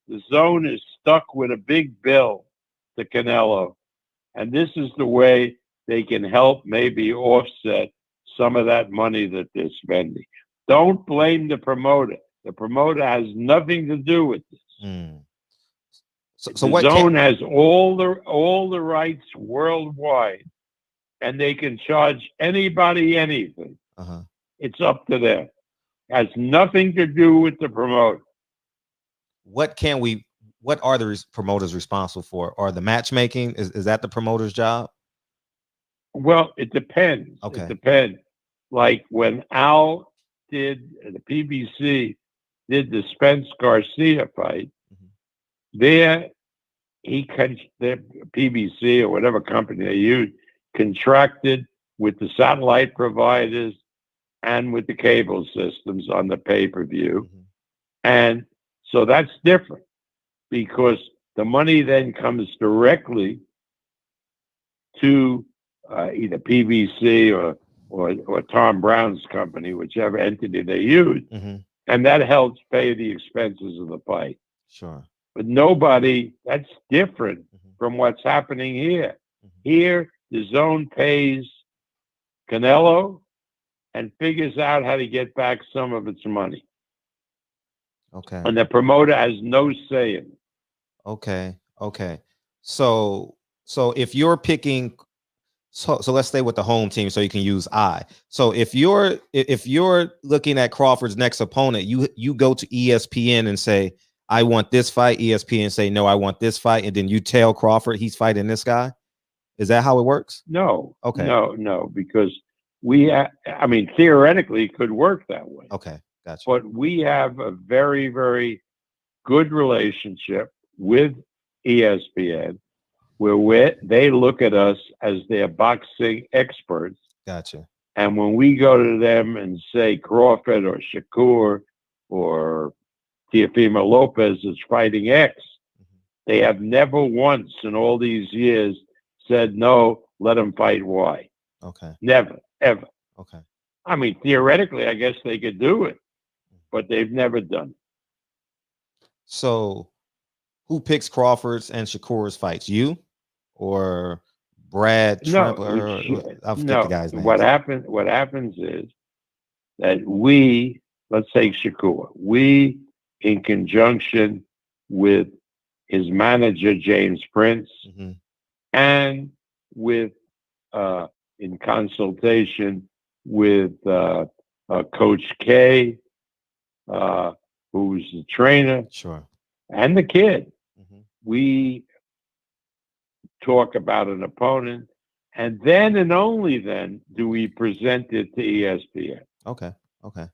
The zone is stuck with a big bill to Canelo, and this is the way they can help maybe offset some of that money that they're spending. Don't blame the promoter. The promoter has nothing to do with this. So the what zone has all the rights worldwide, and they can charge anybody anything. It's up to them. Has nothing to do with the promoter. What are the promoters responsible for? Or the matchmaking? Is that the promoter's job? Well, it depends. Okay. It depends. Like when Al did, the PBC did the Spence Garcia fight, the PBC or whatever company they used contracted with the satellite providers and with the cable systems on the pay-per-view. And so that's different because the money then comes directly to either PBC or Tom Brown's company, whichever entity they use, and that helps pay the expenses of the fight. Sure. But that's different from what's happening here. Here, the zone pays Canelo and figures out how to get back some of its money. Okay. And the promoter has no say in it. Okay. So if you're picking, so let's stay with the home team so you can use I. So if you're looking at Crawford's next opponent, you go to ESPN and say, I want this fight. ESPN say, no, I want this fight. And then you tell Crawford he's fighting this guy. Is that how it works? No. Okay. No, because theoretically it could work that way. Okay. Gotcha. But we have a very, very good relationship with ESPN where they look at us as their boxing experts. Gotcha. And when we go to them and say Crawford or Shakur or Teofimo Lopez is fighting X, they have never once in all these years said, no, let him fight Y. Okay. Never, ever. Okay. I mean, theoretically, I guess they could do it, but they've never done it. So who picks Crawford's and Shakur's fights? You or Brad Tremper? I forget the guy's name. What happens is that let's say Shakur, we, in conjunction with his manager, James Prince, and with in consultation with Coach K, who's the trainer, Sure. and the kid. Mhm. We talk about an opponent, and then and only then do we present it to ESPN. Okay. Okay.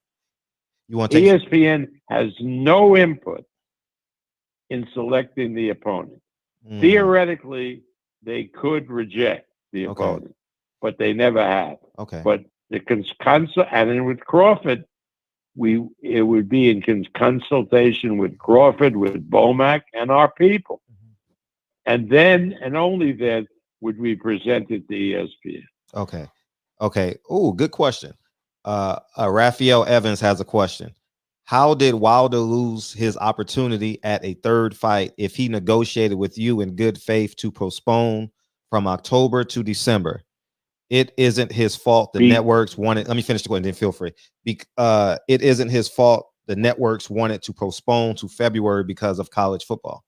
You want to take? ESPN has no input in selecting the opponent. Mm, Theoretically, they could reject the Okay. opponent, but they never have. Okay. But the and then with Crawford, it would be in consultation with Crawford, with Bomac, and our people. Mhm. And then and only then would we present it to ESPN. Okay. Okay. Oh, good question. Raphael Evans has a question. How did Wilder lose his opportunity at a third fight if he negotiated with you in good faith to postpone from October to December? It isn't his fault. The networks wanted. Let me finish the question. Then feel free. It isn't his fault. The networks wanted to postpone to February because of college football.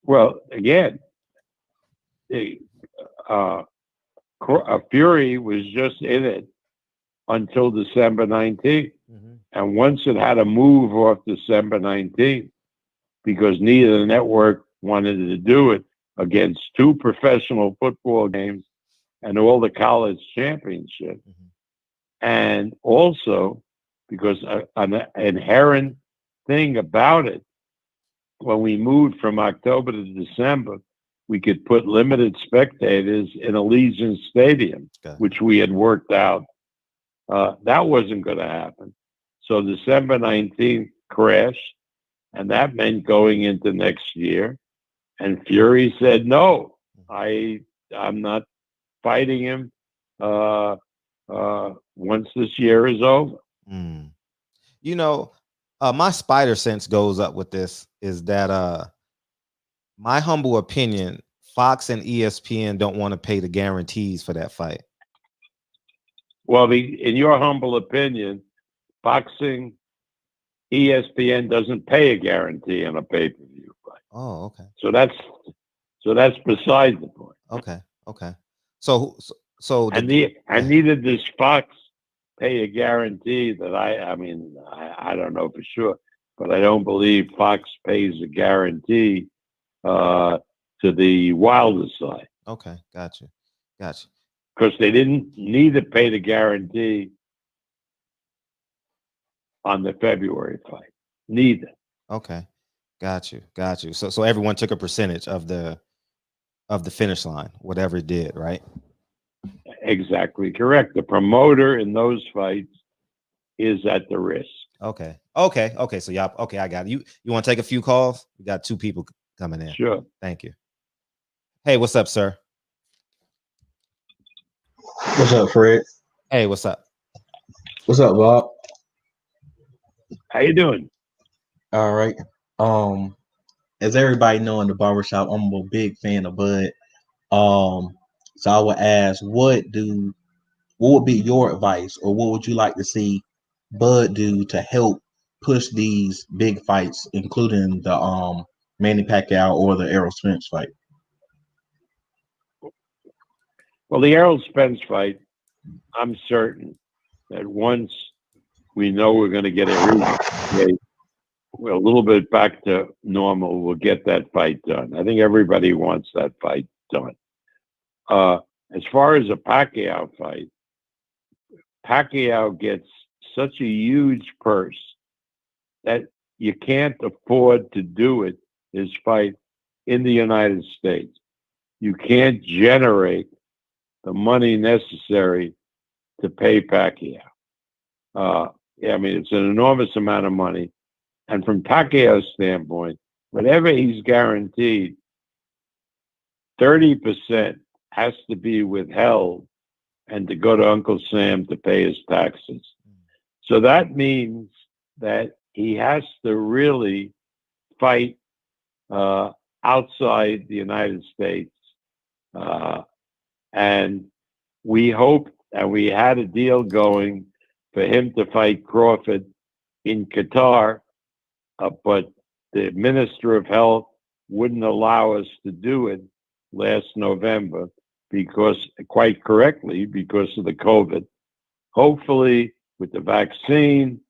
Well, again, Fury was just in it until December 19th. Mm-hmm. And once it had to move off December 19th, because neither the network wanted to do it against two professional football games and all the college championships. Mm-hmm. And also because an inherent thing about it, when we moved from October to December, we could put limited spectators in Allegiant Stadium, which we had worked out. That wasn't going to happen. So December 19th crashed, and that meant going into next year. And Fury said, no, I'm not fighting him once this year is over. Mm. You know, my spider sense goes up with this is that my humble opinion, Fox and ESPN don't want to pay the guarantees for that fight. Well, in your humble opinion, boxing, ESPN doesn't pay a guarantee on a pay-per-view fight. Oh, okay. So that's beside the point. Okay, okay. So neither does Fox pay a guarantee that I don't know for sure, but I don't believe Fox pays a guarantee to the Wilder side. Okay, gotcha. Because they didn't neither pay the guarantee on the February fight. Neither. Okay, got you. So everyone took a percentage of the finish line, whatever it did, right? Exactly correct. The promoter in those fights is at the risk. Okay. So y'all, okay, I got it. You want to take a few calls? We got two people coming in. Sure. Thank you. Hey, what's up, sir? What's up, Fred? Hey, what's up? What's up, Bob? How you doing? All right. As everybody know in the barbershop, I'm a big fan of Bud. So I would ask, what would be your advice, or what would you like to see Bud do to help push these big fights, including the Manny Pacquiao or the Errol Spence fight? Well, the Errol Spence fight, I'm certain that once we know we're going to get a little bit back to normal, we'll get that fight done. I think everybody wants that fight done. As far as a Pacquiao fight, Pacquiao gets such a huge purse that you can't afford to do it, his fight, in the United States. You can't generate the money necessary to pay Pacquiao. It's an enormous amount of money. And from Pacquiao's standpoint, whatever he's guaranteed, 30% has to be withheld and to go to Uncle Sam to pay his taxes. So that means that he has to really fight outside the United States. And we hoped, and we had a deal going for him to fight Crawford in Qatar, but the Minister of Health wouldn't allow us to do it last November. because, quite correctly, because of the COVID. Hopefully, with the vaccine,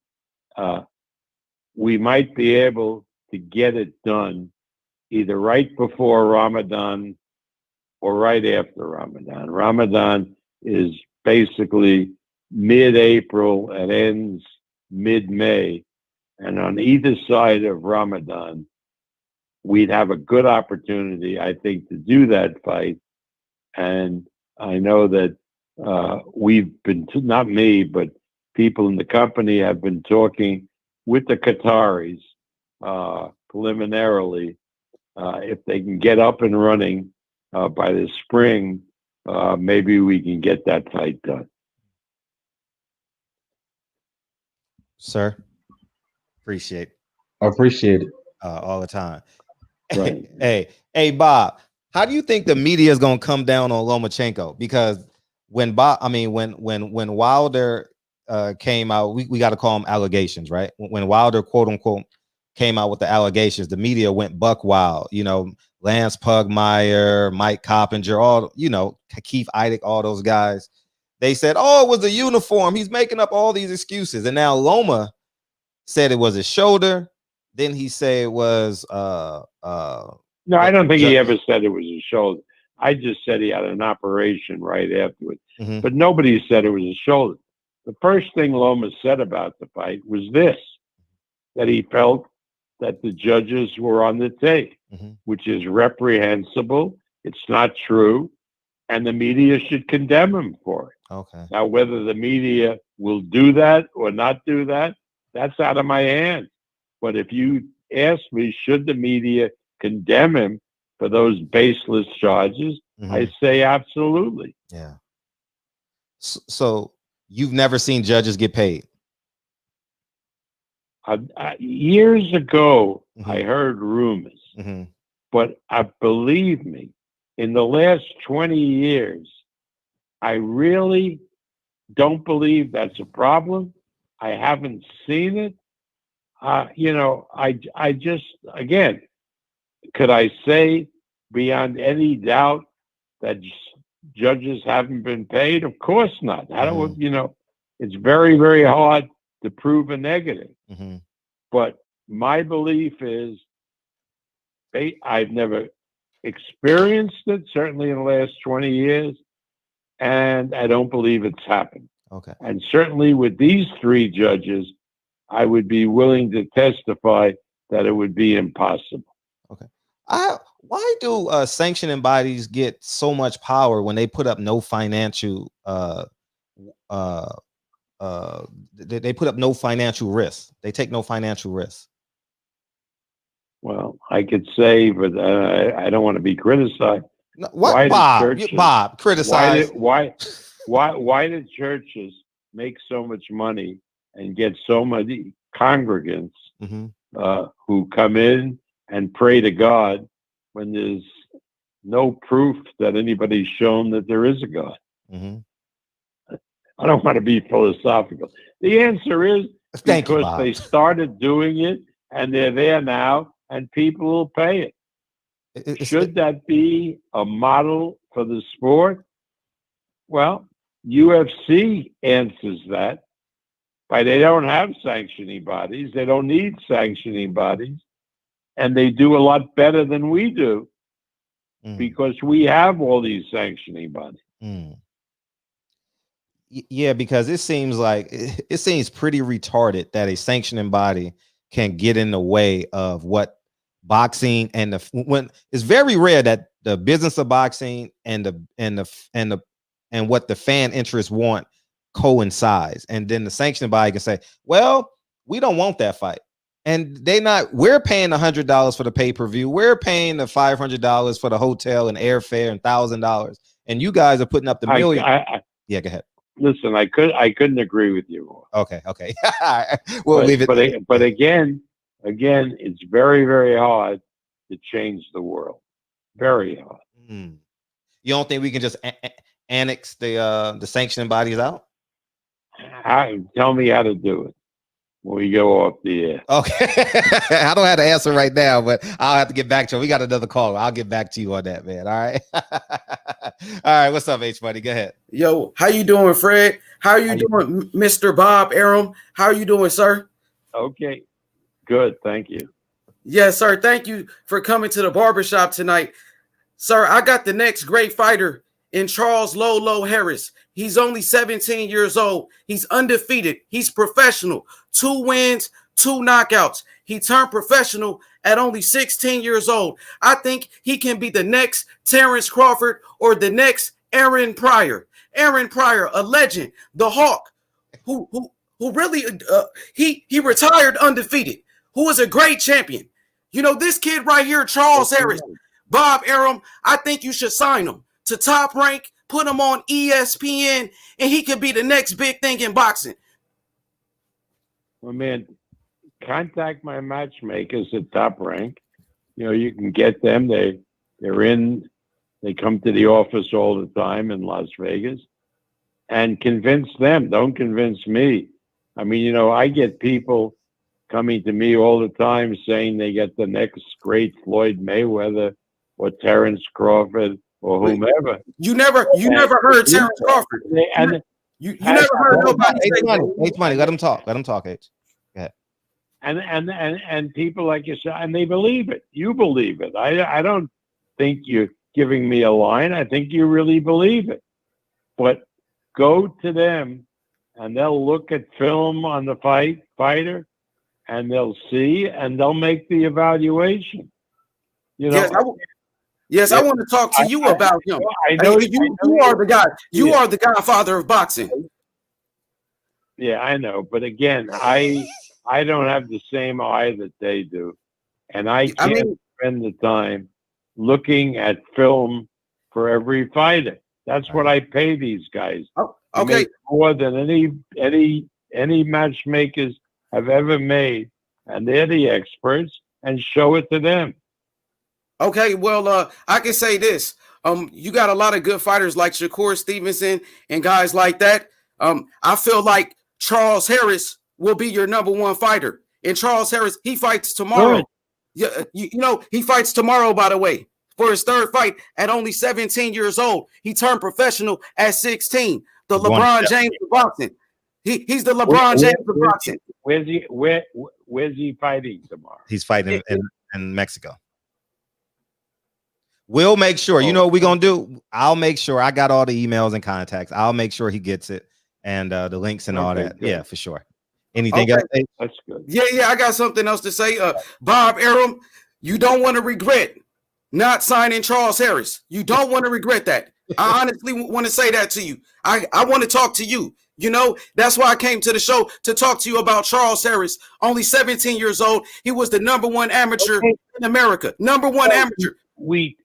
we might be able to get it done either right before Ramadan or right after Ramadan. Ramadan is basically mid-April and ends mid-May. And on either side of Ramadan, we'd have a good opportunity, I think, to do that fight. And I know that we've been, not me, but people in the company have been talking with the Qataris preliminarily. If they can get up and running by the spring, maybe we can get that fight done. Sir, appreciate I appreciate it. all the time. Right. Hey, Bob, how do you think the media is gonna come down on Lomachenko? Because when Wilder came out, we got to call them allegations, right? When Wilder, quote unquote, came out with the allegations, the media went buck wild. You know, Lance Pugmire, Mike Coppinger, all, you know, Keith Idec, all those guys. They said, "Oh, it was a uniform. He's making up all these excuses." And now Loma said it was his shoulder. Then he said it was No, I don't think he ever said it was his shoulder. I just said he had an operation right afterwards. Mhm. But nobody said it was his shoulder. The first thing Loma said about the fight was this, that he felt that the judges were on the take, Mhm. which is reprehensible. It's not true. And the media should condemn him for it. Okay. Now, whether the media will do that or not do that, that's out of my hands. But if you ask me, should the media condemn him for those baseless charges, Mhm. I say absolutely. Yeah. So you've never seen judges get paid? Years ago, Mhm. I heard rumors, Mhm. but believe me, in the last 20 years, I really don't believe that's a problem. I haven't seen it. You know, I just, again, could I say beyond any doubt that judges haven't been paid? Of course not. How do you know? It's very, very hard to prove a negative. Mhm. But my belief is, I've never experienced it, certainly in the last 20 years, and I don't believe it's happened. Okay. And certainly with these three judges, I would be willing to testify that it would be impossible. Okay. Why do sanctioning bodies get so much power when they put up no financial they put up no financial risk? They take no financial risk. Well, I could say, but I don't want to be criticized. No, what, Why did Bob? churches, Bob, criticize. why did churches make so much money and get so many congregants Mhm. who come in and pray to God when there's no proof that anybody's shown that there is a God? Mhm. I don't want to be philosophical. The answer is Thank you, because Bob. they started doing it and they're there now and people will pay it. Should that be a model for the sport? Well, UFC answers that by they don't have sanctioning bodies. They don't need sanctioning bodies. And they do a lot better than we do because we have all these sanctioning bodies. Yeah, because it seems like it seems pretty retarded that a sanctioning body can get in the way of what boxing and when it's very rare that the business of boxing and what the fan interests want coincides, and then the sanctioning body can say, well, we don't want that fight, and we're paying $100 for the pay-per-view, we're paying the $500 for the hotel and airfare and $1,000, and you guys are putting up the million. Yeah, go ahead. Listen, I couldn't agree with you more. Okay. We'll leave it. But again, it's very, very hard to change the world. Very hard. You don't think we can just annex the sanctioning bodies out? Tell me how to do it. when we go off the air. Okay. I don't have to answer right now, but I'll have to get back to you. We got another call. I'll get back to you on that, man. All right. All right. What's up, H buddy? Go ahead. Yo, how you doing, Fred? How are you doing, Mr. Bob Arum? How are you doing, sir? Okay. Good. Thank you. Yes, sir. Thank you for coming to the barbershop tonight. Sir, I got the next great fighter in Charles Lolo Harris. He's only 17 years old. He's undefeated. He's professional. 2 wins, 2 knockouts. He turned professional at only 16 years old. I think he can be the next Terrence Crawford or the next Aaron Pryor. Aaron Pryor, a legend, the Hawk, who really he retired undefeated, who was a great champion. You know, this kid right here, Charles Harris, Bob Arum, I think you should sign him to Top Rank, put him on ESPN, and he could be the next big thing in boxing. Well, man, contact my matchmakers at Top Rank. You know, you can get them. They come to the office all the time in Las Vegas, and convince them. Don't convince me. I mean, you know, I get people coming to me all the time saying they get the next great Floyd Mayweather or Terrence Crawford or whomever. You never heard Terrence Crawford. You never heard nobody say H-Money, let him talk. Let him talk, H. Go ahead. And people like yourself, and they believe it. You believe it. I don't think you're giving me a line. I think you really believe it. But go to them, and they'll look at film on the fighter, and they'll see, and they'll make the evaluation. You know. Yes, I want to talk to you about him. I know you are the guy. You are the godfather of boxing. Yeah, I know. But again, I don't have the same eye that they do, and I can't spend the time looking at film for every fighter. That's what I pay these guys. Okay, More than any matchmakers have ever made, and they're the experts, and show it to them. Okay, well, I can say this. You got a lot of good fighters like Shakur Stevenson and guys like that. I feel like Charles Harris will be your #1 fighter. And Charles Harris, he fights tomorrow. Yeah, you know, he fights tomorrow, by the way, for his 3rd fight at only 17 years old. He turned professional at 16. The LeBron James of boxing. He's the LeBron James of boxing. Where's he fighting tomorrow? He's fighting in Mexico. We'll make sure. You know what we're gonna do? I'll make sure I got all the emails and contacts. I'll make sure he gets it and the links and all that. Good. Yeah, for sure. Anything else? That's good. Yeah, I got something else to say. Bob Arum, you don't want to regret not signing Charles Harris. You don't want to regret that. I honestly want to say that to you. I want to talk to you. You know, that's why I came to the show, to talk to you about Charles Harris. Only 17 years old. He was the #1 amateur in America. #1 amateur. We've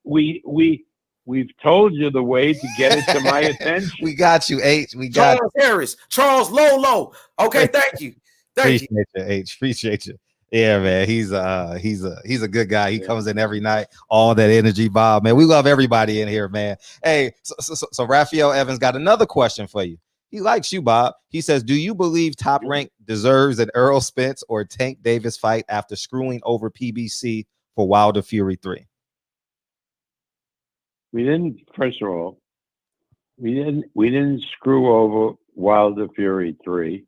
told you the way to get it to my attention. We got you, H. We got Charles Harris, Charles Lolo. Okay, thank you. Appreciate you, H. Appreciate you. Yeah, man. He's a good guy. He comes in every night. All that energy, Bob. Man, we love everybody in here, man. Hey, so Raphael Evans got another question for you. He likes you, Bob. He says, do you believe Top Rank deserves an Errol Spence or Tank Davis fight after screwing over PBC for Wilder Fury 3? We didn't. First of all, we didn't screw over Wilder Fury 3.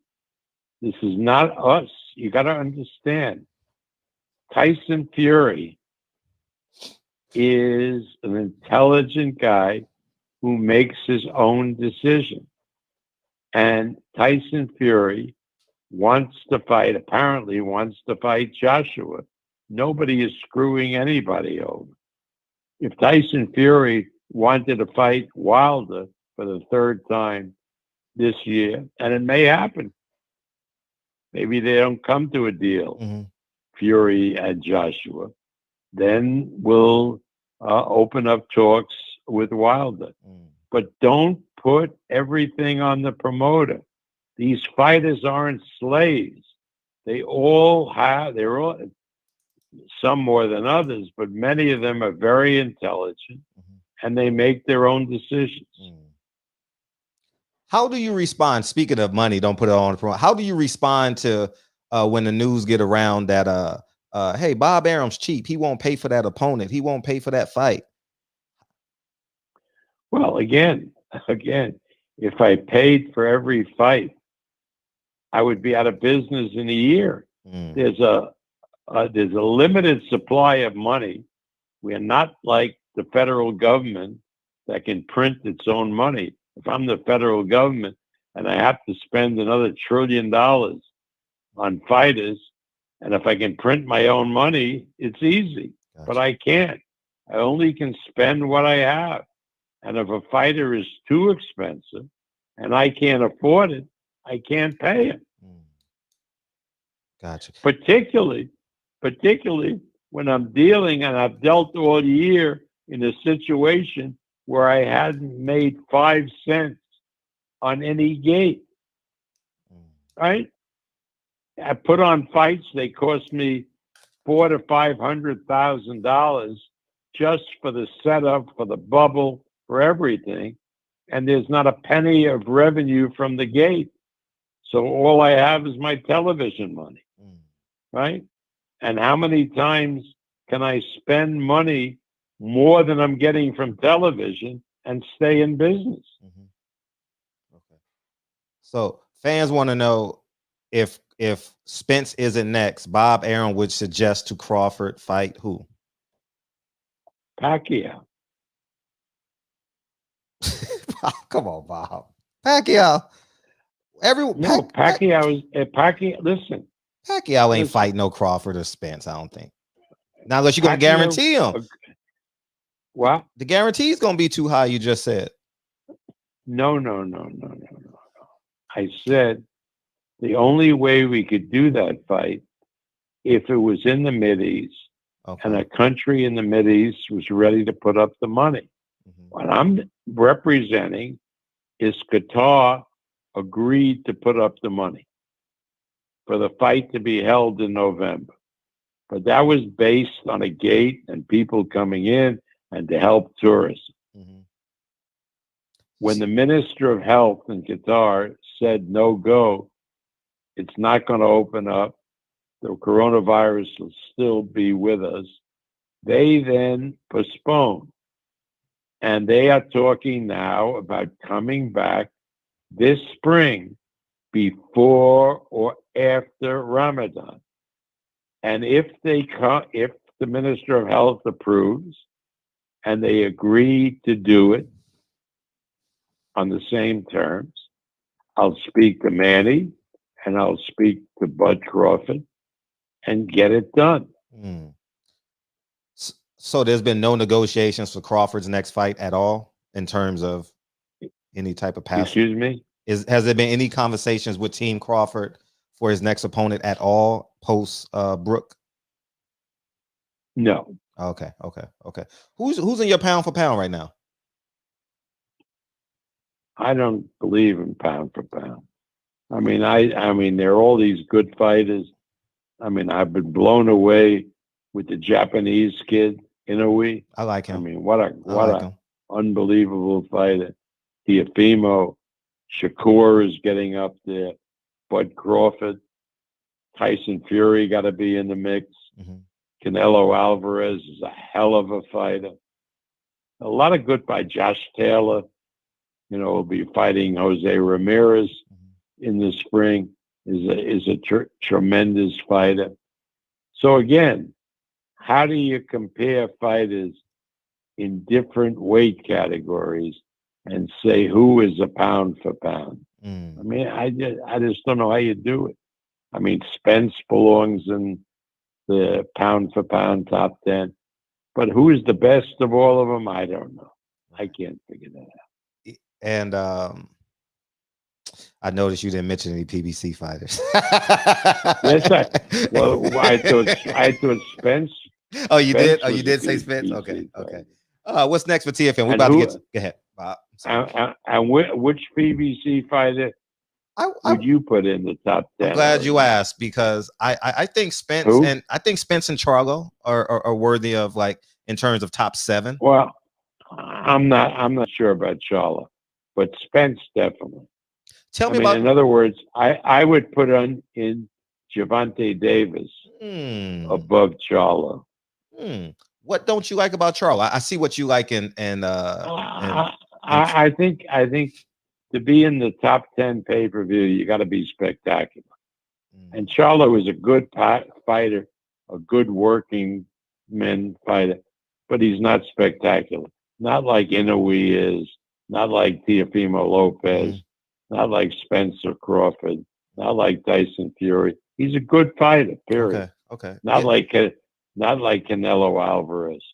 This is not us. You got to understand. Tyson Fury is an intelligent guy who makes his own decision. And Tyson Fury apparently wants to fight Joshua. Nobody is screwing anybody over. If Tyson Fury wanted to fight Wilder for the 3rd time this year, and it may happen, maybe they don't come to a deal, Fury and Joshua, then we'll open up talks with Wilder. But don't put everything on the promoter. These fighters aren't slaves. They're all, some more than others, but many of them are very intelligent and they make their own decisions. How do you respond? Speaking of money, don't put it on the promoter. How do you respond to when the news get around that hey, Bob Arum's cheap. He won't pay for that opponent. He won't pay for that fight. Well, again, if I paid for every fight, I would be out of business in a year. There's a limited supply of money. We are not like the federal government that can print its own money. If I'm the federal government and I have to spend another $1 trillion on fighters, and if I can print my own money, it's easy. Gotcha. But I can't. I only can spend what I have. And if a fighter is too expensive and I can't afford it, I can't pay him. Gotcha. Particularly when I'm dealing, and I've dealt all year in a situation where I hadn't made 5 cents on any gate. Right? I put on fights, they cost me $400,000 to $500,000 just for the setup, for the bubble, for everything, and there's not a penny of revenue from the gate. So all I have is my television money, right? And how many times can I spend money more than I'm getting from television and stay in business? Okay. So fans want to know if Spence isn't next, Bob Arum would suggest to Crawford fight who? Pacquiao. Come on, Bob. Pacquiao. Pacquiao. Listen. Pacquiao ain't fighting no Crawford or Spence, I don't think. Now, unless you're going to guarantee him. What? The guarantee is going to be too high, you just said. No. I said the only way we could do that fight if it was in the Mideast, and a country in the Mideast was ready to put up the money. What I'm representing is Qatar agreed to put up the money for the fight to be held in November. But that was based on a gate and people coming in and to help tourists. When the Minister of Health in Qatar said no go, it's not going to open up, the coronavirus will still be with us, they then postponed. And they are talking now about coming back this spring before or after Ramadan. And if the Minister of Health approves and they agree to do it on the same terms, I'll speak to Manny and I'll speak to Bud Crawford and get it done. So there's been no negotiations for Crawford's next fight at all in terms of any type of pass. Excuse me? Has there been any conversations with Team Crawford for his next opponent at all post Brook? No. Okay. Who's in your pound for pound right now? I don't believe in pound for pound. I mean, there are all these good fighters. I mean, I've been blown away with the Japanese kid, Inoue. I like him. I mean, what a unbelievable fighter. Teofimo, Shakur is getting up there. Bud Crawford, Tyson Fury got to be in the mix. Canelo Alvarez is a hell of a fighter. A lot of good by Josh Taylor. Will be fighting Jose Ramirez in the spring. Is a tremendous fighter. So again, how do you compare fighters in different weight categories and say who is a pound for pound? I mean, I just don't know how you do it. I mean, Spence belongs in the pound for pound top 10, but who is the best of all of them? I don't know. I can't figure that out. And I noticed you didn't mention any PBC fighters. Yes, I thought Spence. Oh, you did? Oh, you did say Spence? Okay. What's next for TFN? We're about to get to, go ahead, Bob. And which PBC fighter would you put in the top 10? I'm glad you asked, because I think Spence and Charlo are worthy of, like, in terms of top 7. Well, I'm not sure about Charlo, but Spence definitely. Tell me about. In other words, I would put in Gervonta Davis Hmm. above Charlo. Hmm. What don't you like about Charlo? I see what you like in I think to be in the top 10 pay-per-view, you got to be spectacular. And Charlo is a good fighter, a good working man fighter, but he's not spectacular. Not like Inoue is, not like Teofimo Lopez, not like Spencer Crawford, not like Tyson Fury. He's a good fighter, period. Okay. Not like Canelo Alvarez.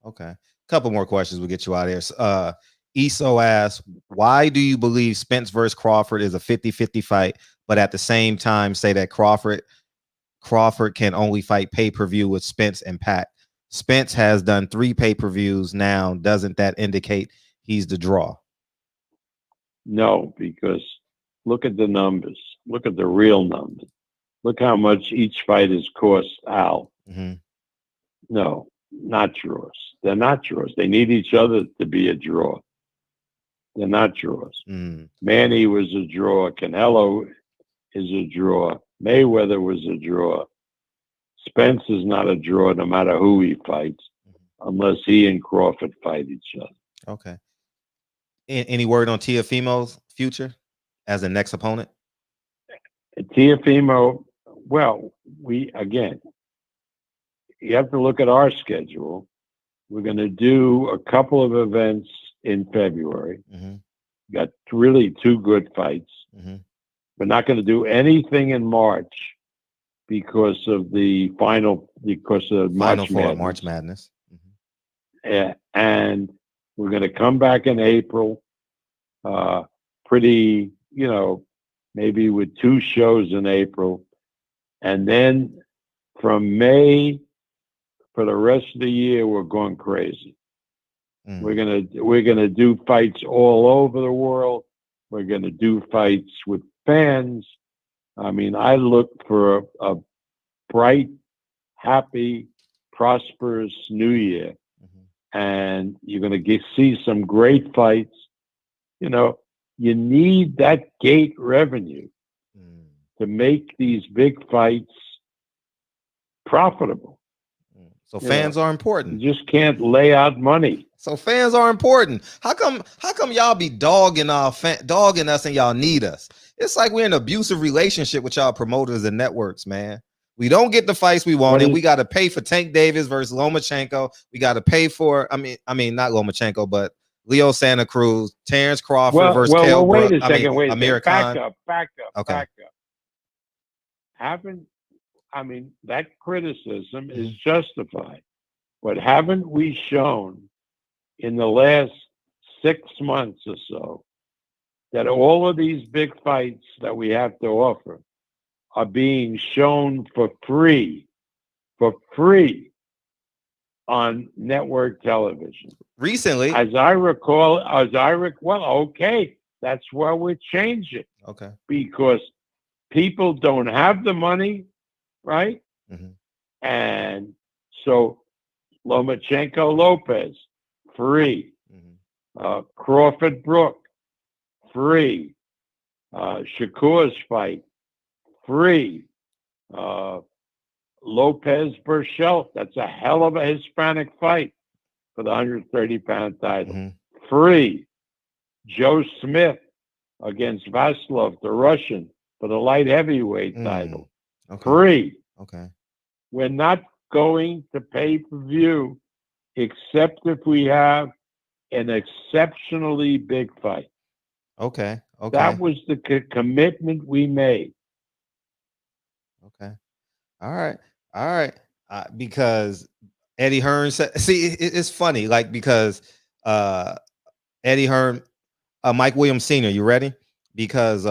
Okay. Couple more questions. We'll get you out of here. Eso asks, why do you believe Spence versus Crawford is a 50-50 fight, but at the same time say that Crawford can only fight pay-per-view with Spence and Pac? Spence has done 3 pay-per-views now. Doesn't that indicate he's the draw? No, because look at the numbers. Look at the real numbers. Look how much each fight has cost Al. No, not draws. They're not draws. They need each other to be a draw. They're not draws. Manny was a draw. Canelo is a draw. Mayweather was a draw. Spence is not a draw no matter who he fights, unless he and Crawford fight each other. Okay. Any word on Teofimo's future as the next opponent? Teofimo, well, you have to look at our schedule. We're going to do a couple of events in February. Got really 2 good fights. We're not going to do anything in March because of March Madness. And we're going to come back in April, pretty, maybe with 2 shows in April. And then from May for the rest of the year, we're going crazy. We're gonna do fights all over the world. We're gonna do fights with fans. I mean, I look for a bright, happy, prosperous New Year, and you're gonna see some great fights. You need that gate revenue to make these big fights profitable. So fans are important. You just can't lay out money. So fans are important. How come y'all be dogging us and y'all need us? It's like we're in an abusive relationship with y'all promoters and networks, man. We don't get the fights we wanted. We got to pay for Tank Davis versus Lomachenko. We got to pay for, I mean, not Lomachenko, but Leo Santa Cruz, Terrence Crawford versus Kell wait Brook. a second. Wait a Amir second. Khan. Back up. Okay. That criticism is justified. But haven't we shown in the last 6 months or so that all of these big fights that we have to offer are being shown for free on network television? Recently. As I recall, well, okay, that's where we're changing. Okay. Because people don't have the money, right? And so Lomachenko Lopez, free. Crawford Brook, free. Shakur's fight, free. Lopez Burchell, that's a hell of a Hispanic fight for the 130-pound title. Free. Joe Smith against Vasilov, the Russian, for the light heavyweight title. Free. Okay. We're not going to pay-per-view except if we have an exceptionally big fight. Okay. That was the commitment we made. Okay. All right. Because Eddie Hearn said, see, it's funny, like, because Eddie Hearn, Mike Williams Sr., you ready? Because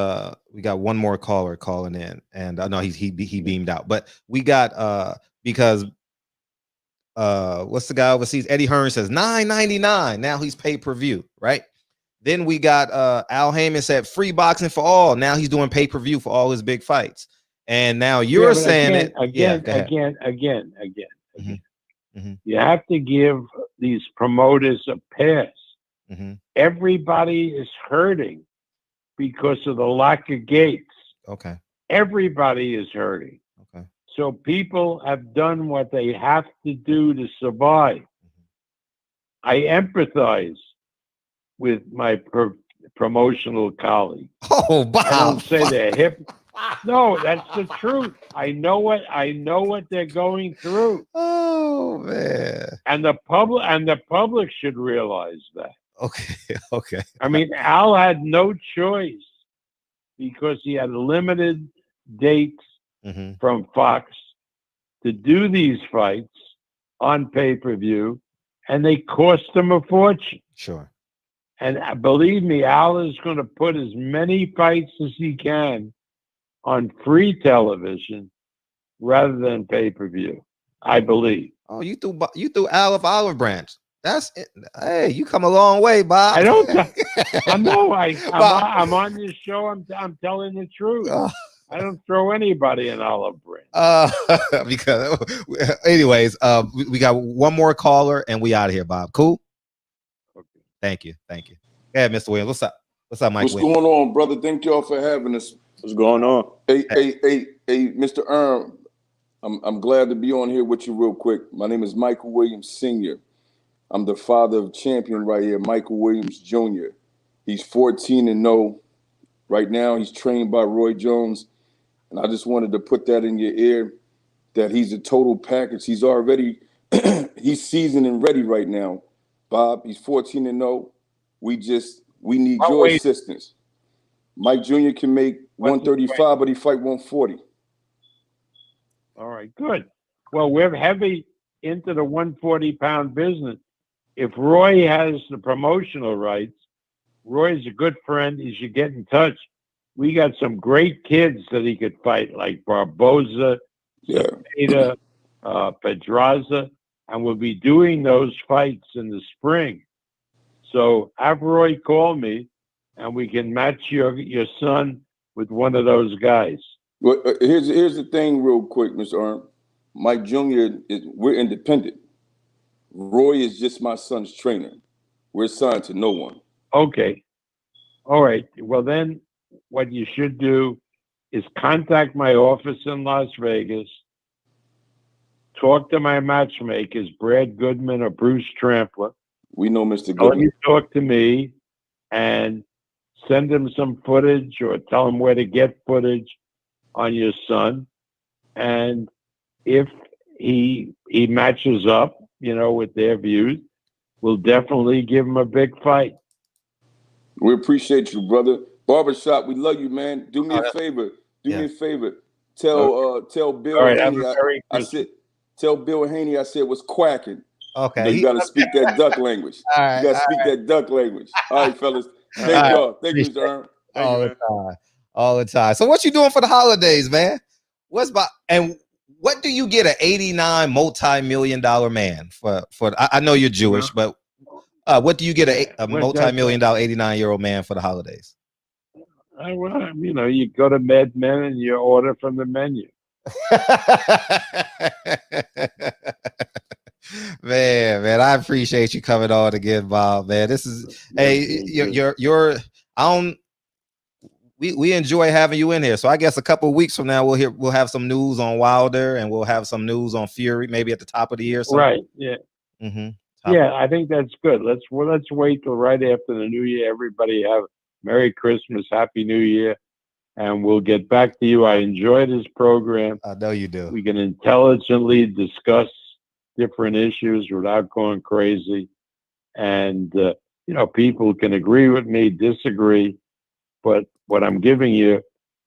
we got one more caller calling in, and I know he beamed out, but we got because what's the guy overseas? Eddie Hearn says $9.99. Now he's pay-per-view, right? Then we got Al Heyman said free boxing for all. Now he's doing pay-per-view for all his big fights. And now you're saying again. You have to give these promoters a pass. Everybody is hurting because of the lack of gates. Okay. everybody is hurting. Okay. So people have done what they have to do to survive. I empathize with my promotional colleague. Oh, Bob. I don't say they're hip. No, that's the truth. I know what they're going through. Oh man. And the public should realize that. Okay. Okay. I mean, Al had no choice because he had limited dates from Fox to do these fights on pay-per-view, and they cost him a fortune. Sure. And believe me, Al is going to put as many fights as he can on free television rather than pay-per-view, I believe. Oh, you threw Al of Olive Branch. That's it. Hey, you come a long way, Bob. I don't. I know. I'm on this show. I'm telling the truth. I don't throw anybody an olive branch. Because, anyways, we got one more caller and we out of here, Bob. Cool. Okay. Thank you. Go ahead, Mr. Williams. What's up? What's up, Mike? What's going on, brother? Thank y'all for having us. What's going on? Hey, Mr. Arum. I'm glad to be on here with you real quick. My name is Michael Williams Sr. I'm the father of champion right here, Michael Williams Jr. He's 14-0. Right now, he's trained by Roy Jones. And I just wanted to put that in your ear, that he's a total package. He's already, he's seasoned and ready right now. Bob, he's 14-0. We need your assistance. Mike Jr. can make 135, but he fight 140. All right, good. Well, we're heavy into the 140-pound business. If Roy has the promotional rights, Roy's a good friend. He should get in touch. We got some great kids that he could fight, like Barboza, Zepeda, Pedraza, and we'll be doing those fights in the spring. So have Roy call me, and we can match your son with one of those guys. Well, here's the thing real quick, Mr. Arum. Mike Jr., we're independent. Roy is just my son's trainer. We're signed to no one. Okay. All right. Well, then what you should do is contact my office in Las Vegas, talk to my matchmakers, Brad Goodman or Bruce Trampler. We know Mr. Goodman. Let you talk to me and send him some footage or tell him where to get footage on your son. And if he matches up, with their views, we'll definitely give him a big fight. We appreciate you, brother. Barbershop, we love you, man. Do me a favor. Do me a favor. Tell Bill Haney tell Bill Haney I said what's quacking. Okay. You gotta speak that duck language. All right, you gotta speak that duck language. All right, fellas. Thank y'all. Thank you, Mr. Arum. All the time. So what you doing for the holidays, man? What do you get an 89 multi-million-dollar man for? I know you're Jewish, but what do you get a multi-million-dollar 89-year-old man for the holidays? You go to Mad Men and you order from the menu. man, I appreciate you coming on again, Bob. Man, this is we enjoy having you in here. So I guess a couple of weeks from now we'll have some news on Wilder and we'll have some news on Fury, maybe at the top of the year. Right. Yeah. Yeah, I think that's good. Let's wait till right after the New Year. Everybody have Merry Christmas, Happy New Year, and we'll get back to you. I enjoy this program. I know you do. We can intelligently discuss different issues without going crazy, and people can agree with me, disagree, but what I'm giving you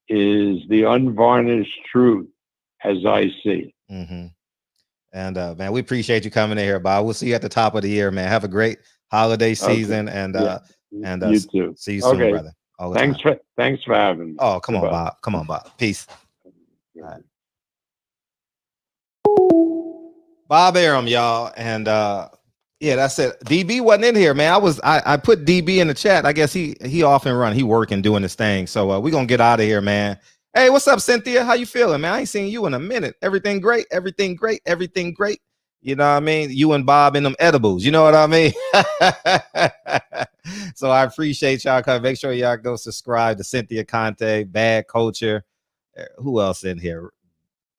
is the unvarnished truth as I see it. And man, we appreciate you coming in here, Bob. We'll see you at the top of the year, man. Have a great holiday season, and you too. See you soon, brother. Thanks for having me. Oh, come on, Bob. Peace. All right. Bob Arum, y'all, and that's it. DB wasn't in here, man. I put DB in the chat. I guess he off and run. He working, doing his thing. So we're gonna get out of here, man. Hey, what's up, Cynthia? How you feeling, man? I ain't seen you in a minute. Everything great? Everything great? Everything great? You know what I mean? You and Bob in them edibles. You know what I mean? So I appreciate y'all coming. Make sure y'all go subscribe to Cynthia Conte, Bad Culture. Who else in here?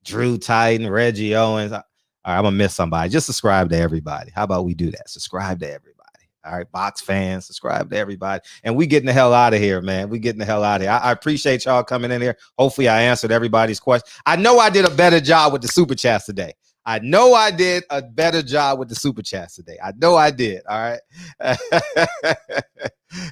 Drew Titan, Reggie Owens. All right, I'm gonna miss somebody. Just subscribe to everybody. How about we do that? Subscribe to everybody. All right, box fans, subscribe to everybody. And we getting the hell out of here, man. We getting the hell out of here. I appreciate y'all coming in here. Hopefully I answered everybody's question. I know I did a better job with the super chats today. I know I did a better job with the super chats today. I know I did. All right.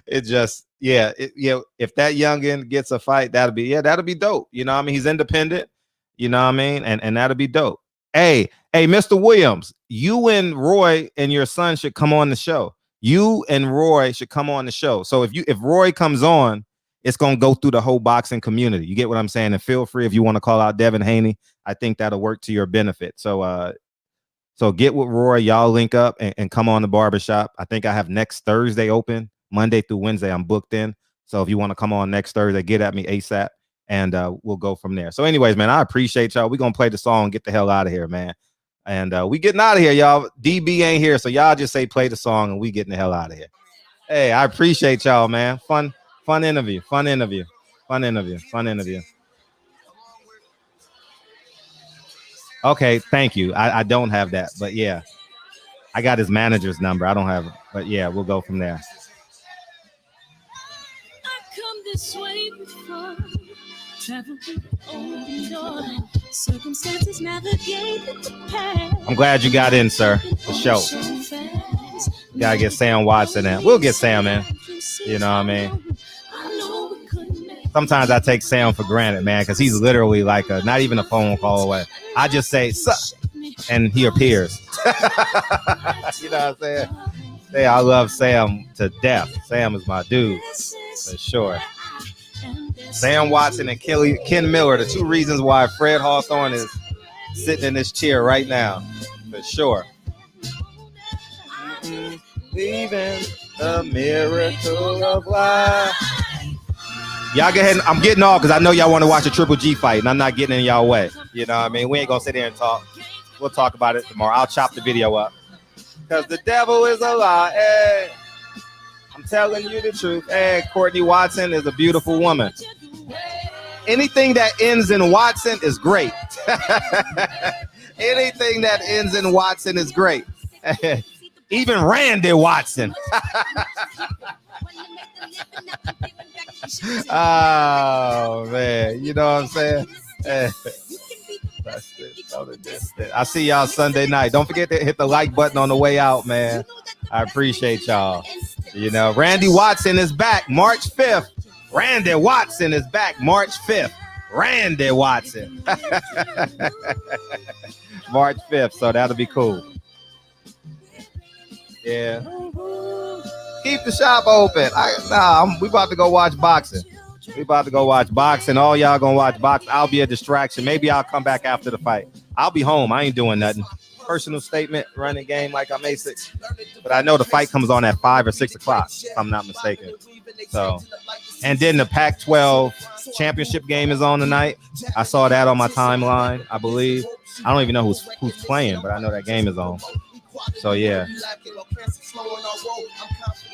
It just, yeah, if that youngin gets a fight, that'll be dope. You know what I mean? He's independent. You know what I mean? And that'll be dope. Hey, Mr. Williams, you and Roy and your son should come on the show. You and Roy should come on the show. So if Roy comes on, it's going to go through the whole boxing community. You get what I'm saying? And feel free if you want to call out Devin Haney. I think that'll work to your benefit. So get with Roy. Y'all link up and come on the barbershop. I think I have next Thursday open. Monday through Wednesday, I'm booked in. So if you want to come on next Thursday, get at me ASAP. And we'll go from there. So anyways, man, I appreciate y'all. We're going to play the song and get the hell out of here, man. And we getting out of here, y'all. DB ain't here, so y'all just say play the song and we getting the hell out of here. Hey, I appreciate y'all, man. Fun interview. Okay, thank you. I don't have that, but yeah. I got his manager's number. I don't have it, but yeah, we'll go from there. I come this way before. Circumstances navigate the past. I'm glad you got in, sir. The show. You gotta get Sam Watson in. We'll get Sam in. You know what I mean? Sometimes I take Sam for granted, man, because he's literally like not even a phone call away. I just say, sup, and he appears. You know what I'm saying? Hey, I love Sam to death. Sam is my dude, for sure. Sam Watson and Ken Miller, the two reasons why Fred Hawthorne is sitting in this chair right now, for sure. Leaving the miracle of life. Y'all go ahead. I'm getting off because I know y'all want to watch a Triple G fight, and I'm not getting in y'all way. You know what I mean? We ain't going to sit here and talk. We'll talk about it tomorrow. I'll chop the video up. Because the devil is a lie. Hey. I'm telling you the truth. Hey, Courtney Watson is a beautiful woman. Anything that ends in Watson is great. Anything that ends in Watson is great. Even Randy Watson. Oh, man. You know what I'm saying? I see y'all Sunday night. Don't forget to hit the like button on the way out, man. I appreciate y'all. You know, Randy Watson is back March 5th. Randy Watson is back March 5th. Randy Watson. March 5th, so that'll be cool. Yeah. Keep the shop open. We about to go watch boxing. All y'all gonna watch boxing. I'll be a distraction. Maybe I'll come back after the fight. I'll be home. I ain't doing nothing. Personal statement, running game like I'm ASIC. But I know the fight comes on at 5 or 6 o'clock, if I'm not mistaken. So, and then the Pac-12 championship game is on tonight. I saw that on my timeline, I believe. I don't even know who's playing, but I know that game is on. So yeah,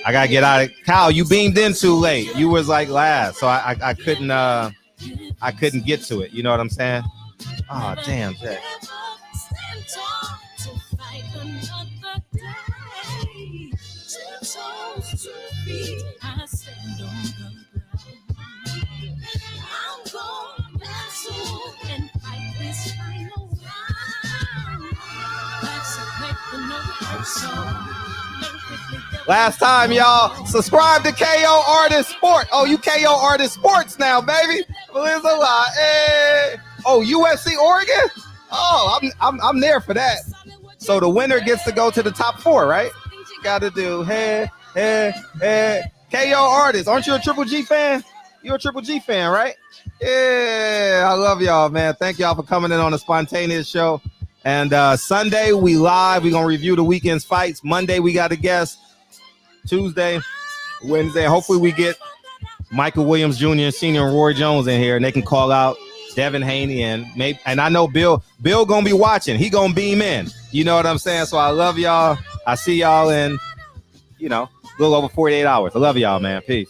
I gotta get out of Kyle. You beamed in too late. You was like last, so I couldn't get to it. You know what I'm saying? Oh damn, Jack. Last time, y'all, subscribe to KO Artist Sport. Oh, you KO Artist Sports now, baby. Believe a lot. Hey. Oh, UFC Oregon. Oh, I'm there for that. So the winner gets to go to the top 4, right? Got to do hey. KO Artist. Aren't you a Triple G fan? You're a Triple G fan, right? Yeah, I love y'all, man. Thank y'all for coming in on the spontaneous show. And Sunday, we live. We're going to review the weekend's fights. Monday, we got a guest. Tuesday, Wednesday. Hopefully, we get Michael Williams Jr. and Sr. and Roy Jones in here, and they can call out Devin Haney. And I know Bill going to be watching. He going to beam in. You know what I'm saying? So I love y'all. I see y'all in, a little over 48 hours. I love y'all, man. Peace.